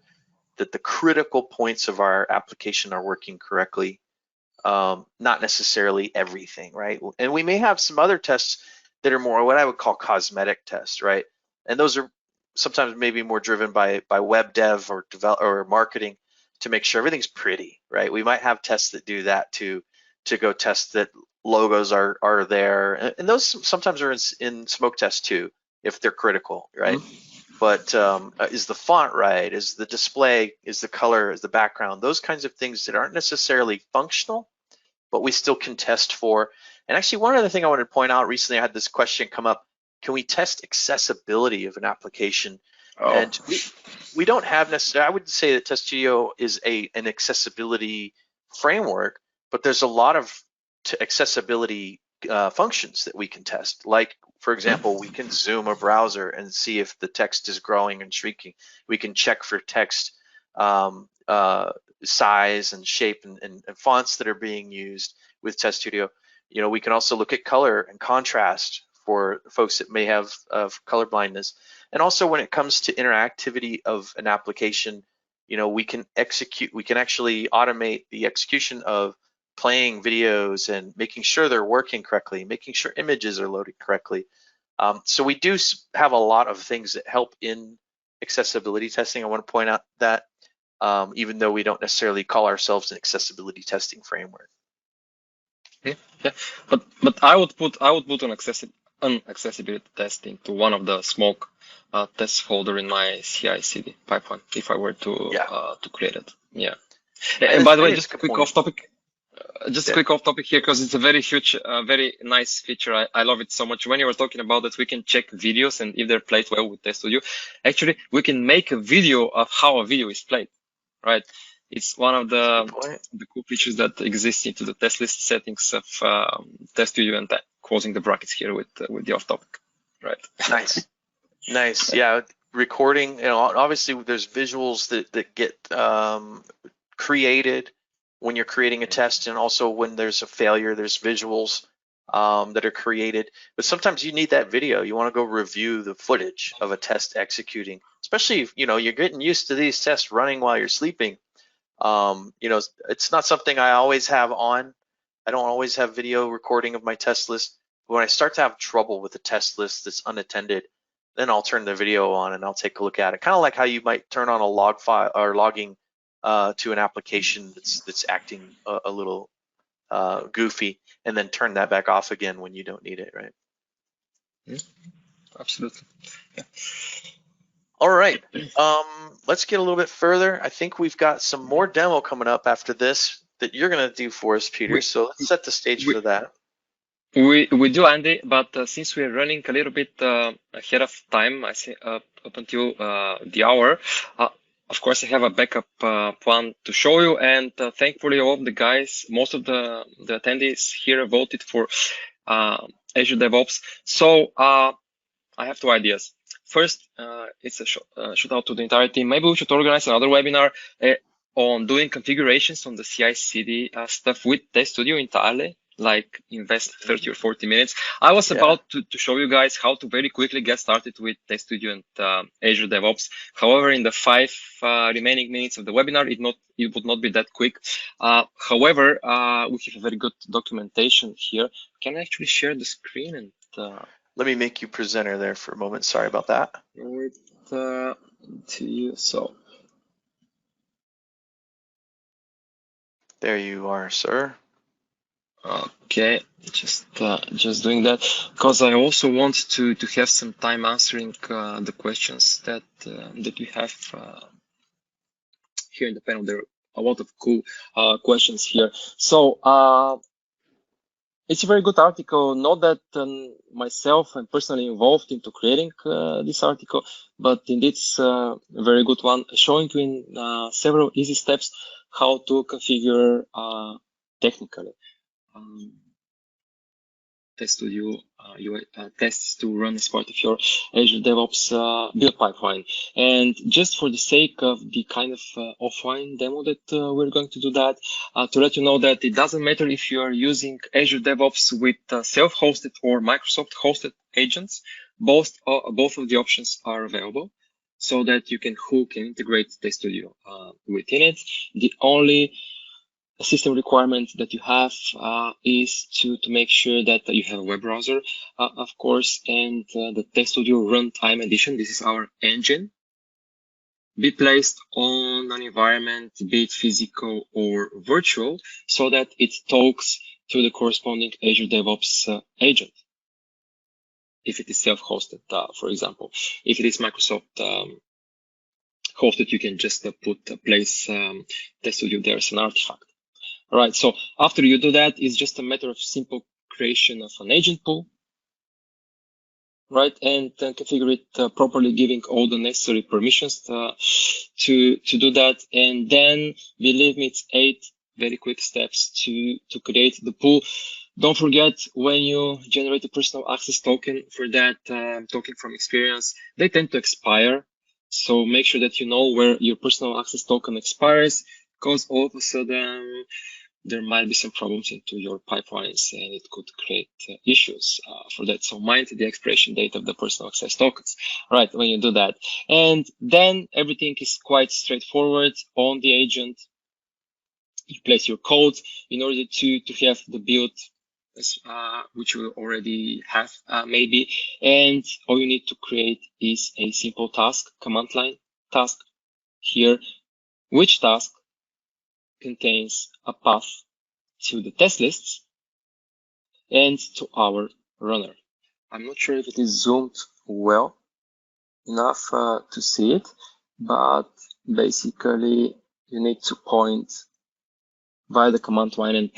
that the critical points of our application are working correctly, not necessarily everything, right? And we may have some other tests that are more what I would call cosmetic tests, right? And those are sometimes maybe more driven by web dev or marketing to make sure everything's pretty, right? We might have tests that do that to go test that logos are there, and those sometimes are in smoke tests too, if they're critical, right? But is the font right? Is the display, is the color, is the background, those kinds of things that aren't necessarily functional, but we still can test for. And actually, one other thing I wanted to point out, recently I had this question come up, can we test accessibility of an application? And we don't have necessarily, I wouldn't say that Test Studio is an accessibility framework, but there's a lot of accessibility functions that we can test. Like, for example, we can zoom a browser and see if the text is growing and shrinking. We can check for text size and shape and fonts that are being used with Test Studio. We can also look at color and contrast for folks that may have color blindness. And also when it comes to interactivity of an application, we can actually automate the execution of playing videos and making sure they're working correctly, making sure images are loaded correctly. So we do have a lot of things that help in accessibility testing. I want to point out that even though we don't necessarily call ourselves an accessibility testing framework. Yeah. But I would put an accessibility testing to one of the smoke test folder in my CI/CD pipeline if I were to create it. Yeah. And by the way, just a quick off topic. Quick off topic here, because it's a very huge, very nice feature. I love it so much. When you were talking about that, we can check videos and if they're played well with Test Studio. Actually, we can make a video of how a video is played, right? It's one of the cool features that exists into the test list settings of Test Studio, and closing the brackets here with the off topic, right? Nice. Yeah, recording. Obviously there's visuals that get created when you're creating a test, and also when there's a failure, there's visuals that are created. But sometimes you need that video. You want to go review the footage of a test executing, especially if you're getting used to these tests running while you're sleeping. It's not something I always have on. I don't always have video recording of my test list. But when I start to have trouble with a test list that's unattended, then I'll turn the video on and I'll take a look at it. Kind of like how you might turn on a log file or logging to an application that's acting a little goofy, and then turn that back off again when you don't need it, right? Absolutely. Yeah. All right, let's get a little bit further. I think we've got some more demo coming up after this. that you're going to do for us, Peter. So let's set the stage for that. We do, Andy, but since we're running a little bit ahead of time, I say up until the hour, of course I have a backup plan to show you, and thankfully all of the guys, most of the attendees here voted for Azure DevOps. So I have two ideas. First, it's a shout out to the entire team. Maybe we should organize another webinar on doing configurations on the CI/CD stuff with Test Studio entirely, like invest 30 or 40 minutes. I was about to show you guys how to very quickly get started with Test Studio and Azure DevOps. However, in the 5 remaining minutes of the webinar, it would not be that quick. However, we have a very good documentation here. Can I actually share the screen and let me make you presenter there for a moment. Sorry about that. To you. So there you are, sir. Okay, just doing that because I also want to have some time answering the questions that we have here in the panel. There are a lot of cool questions here. So it's a very good article. Not that myself am personally involved into creating this article, but indeed it's a very good one, showing you in several easy steps how to configure technically Test Studio tests to run as part of your Azure DevOps build pipeline. And just for the sake of the kind of offline demo that we're going to do that, to let you know that it doesn't matter if you are using Azure DevOps with self-hosted or Microsoft-hosted agents. Both of the options are available, so that you can hook and integrate Test Studio within it. The only system requirement that you have is to make sure that you have a web browser, of course, and the Test Studio Runtime Edition, this is our engine, be placed on an environment, be it physical or virtual, so that it talks to the corresponding Azure DevOps agent. If it is self-hosted, for example. If it is Microsoft hosted, you can just place Test Studio there as an artifact. All right, so after you do that, it's just a matter of simple creation of an agent pool, right? And then configure it properly, giving all the necessary permissions to do that. And then, believe me, it's 8 very quick steps to create the pool. Don't forget, when you generate a personal access token for that, talking from experience, they tend to expire. So make sure that you know where your personal access token expires, because all of a sudden, there might be some problems into your pipelines and it could create issues for that. So mind the expiration date of the personal access tokens, right, when you do that. And then everything is quite straightforward on the agent. You place your code in order to have the build, which you already have maybe. And all you need to create is a simple task, command line task here, which task contains a path to the test lists and to our runner. I'm not sure if it is zoomed well enough to see it, but basically you need to point via the command line, and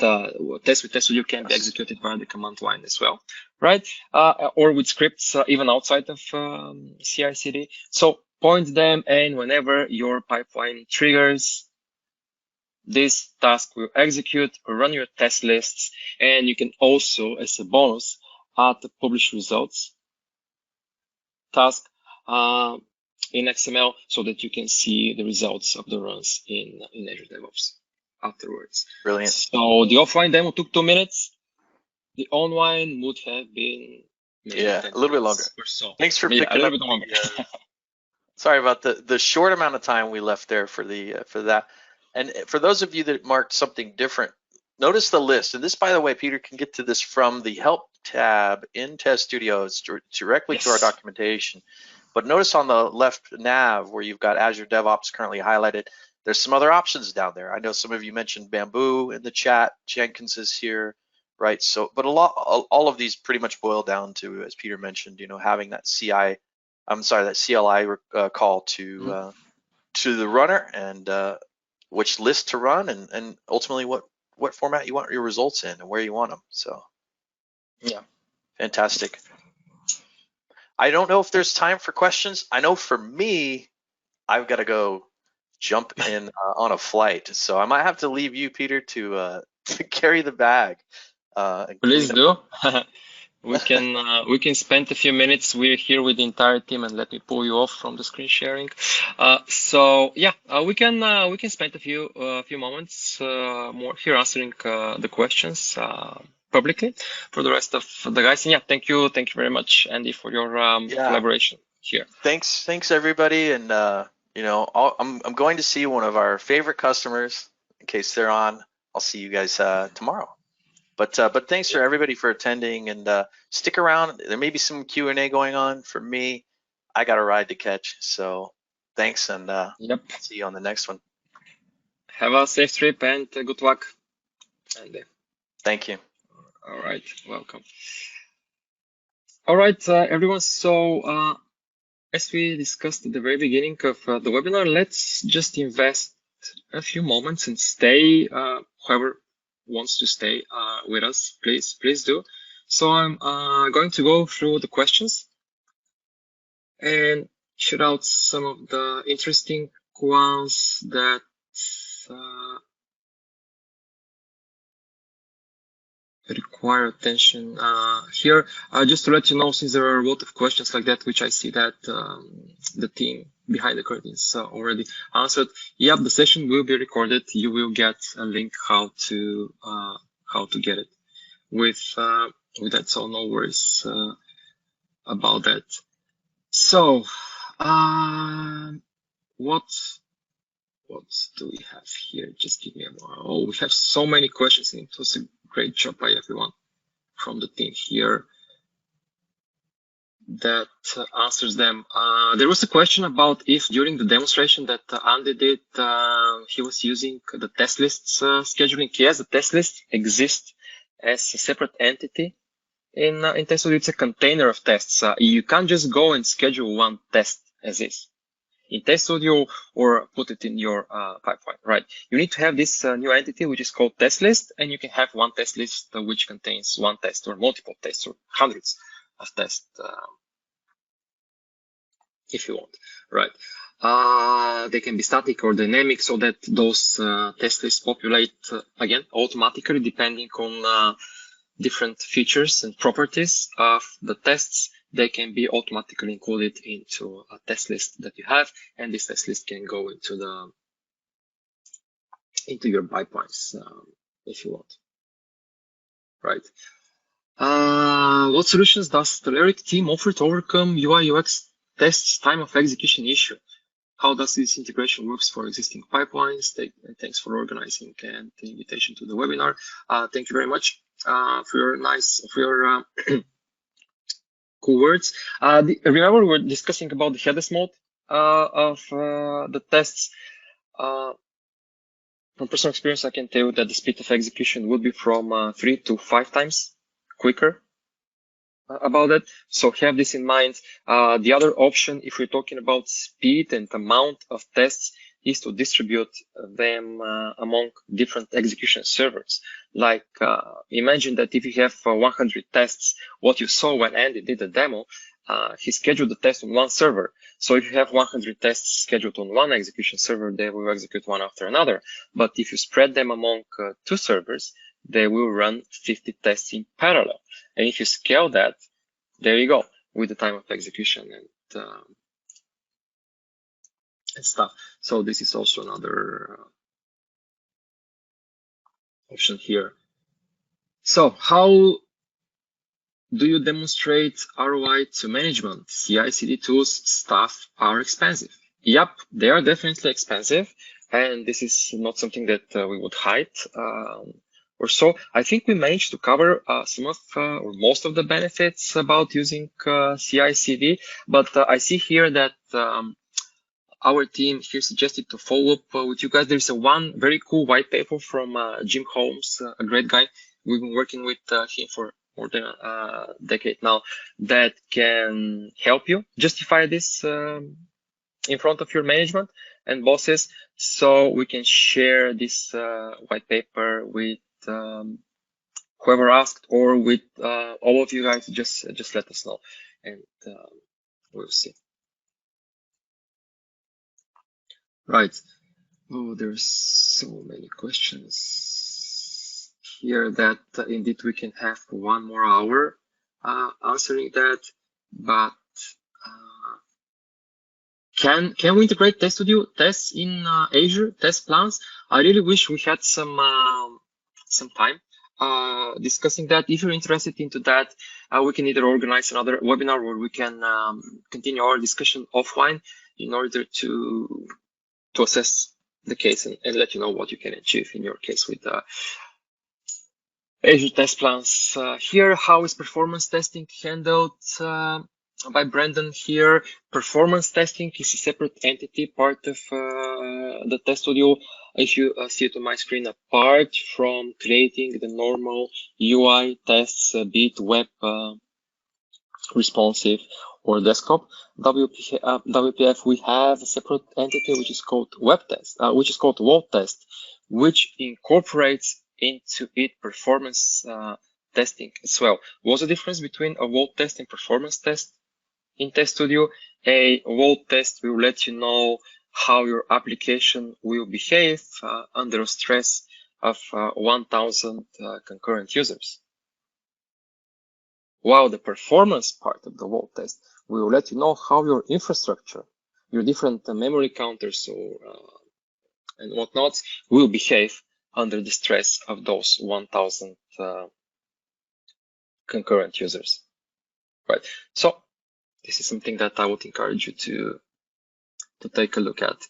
test with Test Studio can be executed via the command line as well, right? Or with scripts even outside of CI/CD. So point them, and whenever your pipeline triggers, this task will execute, run your test lists, and you can also, as a bonus, add the publish results task in XML so that you can see the results of the runs in Azure DevOps afterwards. Brilliant. So the offline demo took 2 minutes. The online would have been a little bit longer. Or so. Thanks for picking up. A little bit longer. Sorry about the short amount of time we left there for that. And for those of you that marked something different, notice the list. And this, by the way, Peter can get to this from the Help tab in Test Studio. It's directly to our documentation. But notice on the left nav where you've got Azure DevOps currently highlighted, there's some other options down there. I know some of you mentioned Bamboo in the chat. Jenkins is here, right? So, but all of these pretty much boil down to, as Peter mentioned, having that CLI call to the runner and which list to run and ultimately what what format you want your results in and where you want them. So Yeah. Fantastic. I don't know if there's time for questions. I know for me, I've got to go jump in on a flight, so I might have to leave you, Peter, to carry the bag. Please do. We can spend a few minutes. We're here with the entire team, and let me pull you off from the screen sharing. So yeah, we can spend a few moments more here answering the questions publicly for the rest of the guys. And yeah, thank you very much, Andy, for your collaboration here. Thanks everybody, and you know, I'm going to see one of our favorite customers in case they're on. I'll see you guys tomorrow. But thanks for everybody for attending, and stick around. There may be some Q&A going on for me. I got a ride to catch, so thanks, and see you on the next one. Have a safe trip and good luck. Andy. Thank you. All right, welcome. All right, everyone. So as we discussed at the very beginning of the webinar, let's just invest a few moments and stay. Whoever wants to stay with us, please do. So I'm going to go through the questions and shoot out some of the interesting ones that require attention here. Just to let you know, since there are a lot of questions like that, which I see that the team behind the curtains already answered. Yep, the session will be recorded. You will get a link how to get it with that. So no worries about that. So what do we have here? Just give me a moment. Oh, we have so many questions, and it was a great job by everyone from the team here that answers them. There was a question about if during the demonstration that Andy did, he was using the test lists scheduling. Yes, the test list exists as a separate entity in Test Studio. It's a container of tests. You can't just go and schedule one test as is in Test Studio or put it in your pipeline, right? You need to have this new entity, which is called test list, and you can have one test list which contains one test or multiple tests or hundreds of tests if you want, right? They can be static or dynamic, so that those test lists populate again automatically depending on different features and properties of the tests. They can be automatically included into a test list that you have, and this test list can go into your pipelines if you want, right? What solutions does the Telerik team offer to overcome UI UX tests time of execution issue? How does this integration works for existing pipelines? Thanks for organizing and the invitation to the webinar. Thank you very much for your cool words. Remember, we're discussing about the headless mode of the tests. From personal experience, I can tell you that the speed of execution would be from 3 to 5 times quicker about that. So have this in mind. The other option, if we're talking about speed and amount of tests, is to distribute them among different execution servers. Like imagine that if you have 100 tests, what you saw when Andy did the demo, he scheduled the test on one server. So if you have 100 tests scheduled on one execution server, they will execute one after another. But if you spread them among 2 servers, they will run 50 tests in parallel. And if you scale that, there you go, with the time of execution and stuff. So this is also another option here. So how do you demonstrate ROI to management? CI/CD tools, staff are expensive. Yep, they are definitely expensive, and this is not something that we would hide or so. I think we managed to cover some of or most of the benefits about using CI/CD, but I see here that our team here suggested to follow up with you guys. There's one very cool white paper from Jim Holmes, a great guy. We've been working with him for more than a decade now, that can help you justify this in front of your management. and bosses, so we can share this white paper with whoever asked, or with all of you guys. Just let us know, and we'll see. Right. Oh, there's so many questions here that indeed we can have 1 more hour answering that. But can we integrate Test Studio tests in Azure test plans? I really wish we had some time discussing that. If you're interested into that, we can either organize another webinar, or we can continue our discussion offline in order to assess the case and let you know what you can achieve in your case with Azure test plans. Here, how is performance testing handled by Brandon here? Performance testing is a separate entity, part of the Test Studio. If you see it on my screen, apart from creating the normal UI tests, be it web, responsive, or desktop WPF, we have a separate entity which is called web test, which is called Vault Test, which incorporates into it performance testing as well. What's the difference between a Vault test and performance test in Test Studio? A Vault test will let you know how your application will behave under stress of 1,000 concurrent users. While the performance part of the Vault test will let you know how your infrastructure, your different memory counters or and whatnot will behave under the stress of those 1,000 concurrent users. Right. So this is something that I would encourage you to take a look at.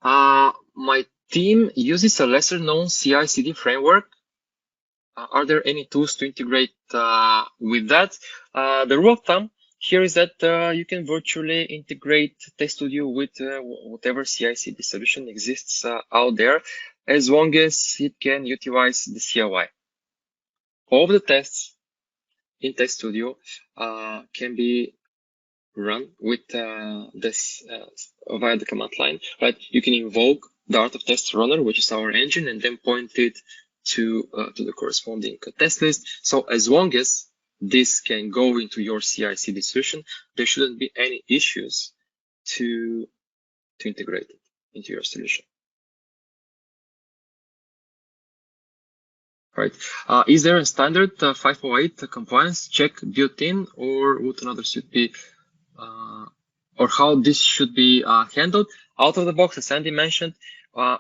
My team uses a lesser known CI/CD framework. Are there any tools to integrate with that? The rule of thumb here is that you can virtually integrate Test Studio with whatever CI/CD solution exists out there, as long as it can utilize the CLI. All of the tests in Test Studio can be run with this via the command line, right? You can invoke the Art of Test runner, which is our engine, and then point it to the corresponding test list. So as long as this can go into your CI/CD solution, there shouldn't be any issues to integrate it into your solution. Right. Is there a standard 508 compliance check built in, or would another suite be, or how this should be handled? Out of the box, as Andy mentioned,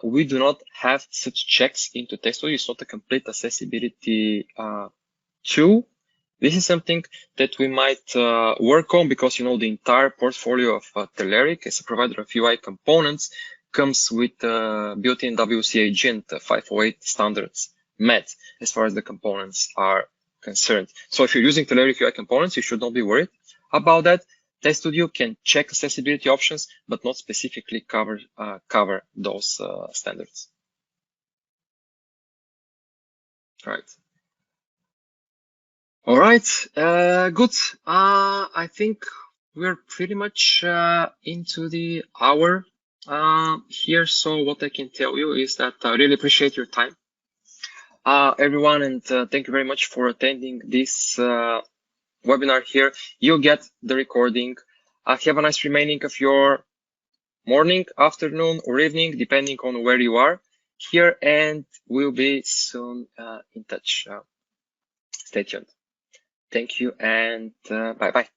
we do not have such checks into Test Studio. It's not a complete accessibility tool. This is something that we might work on, because the entire portfolio of Telerik as a provider of UI components comes with built-in WCA Gent 508 standards met as far as the components are concerned. So if you're using Telerik UI components, you should not be worried about that. Test Studio can check accessibility options, but not specifically cover those standards. Right. All right. Good. I think we're pretty much into the hour here. So what I can tell you is that I really appreciate your time, everyone, and thank you very much for attending this webinar here. You'll get the recording. Have a nice remaining of your morning, afternoon, or evening, depending on where you are here, and we'll be soon in touch. Stay tuned. Thank you, and bye-bye.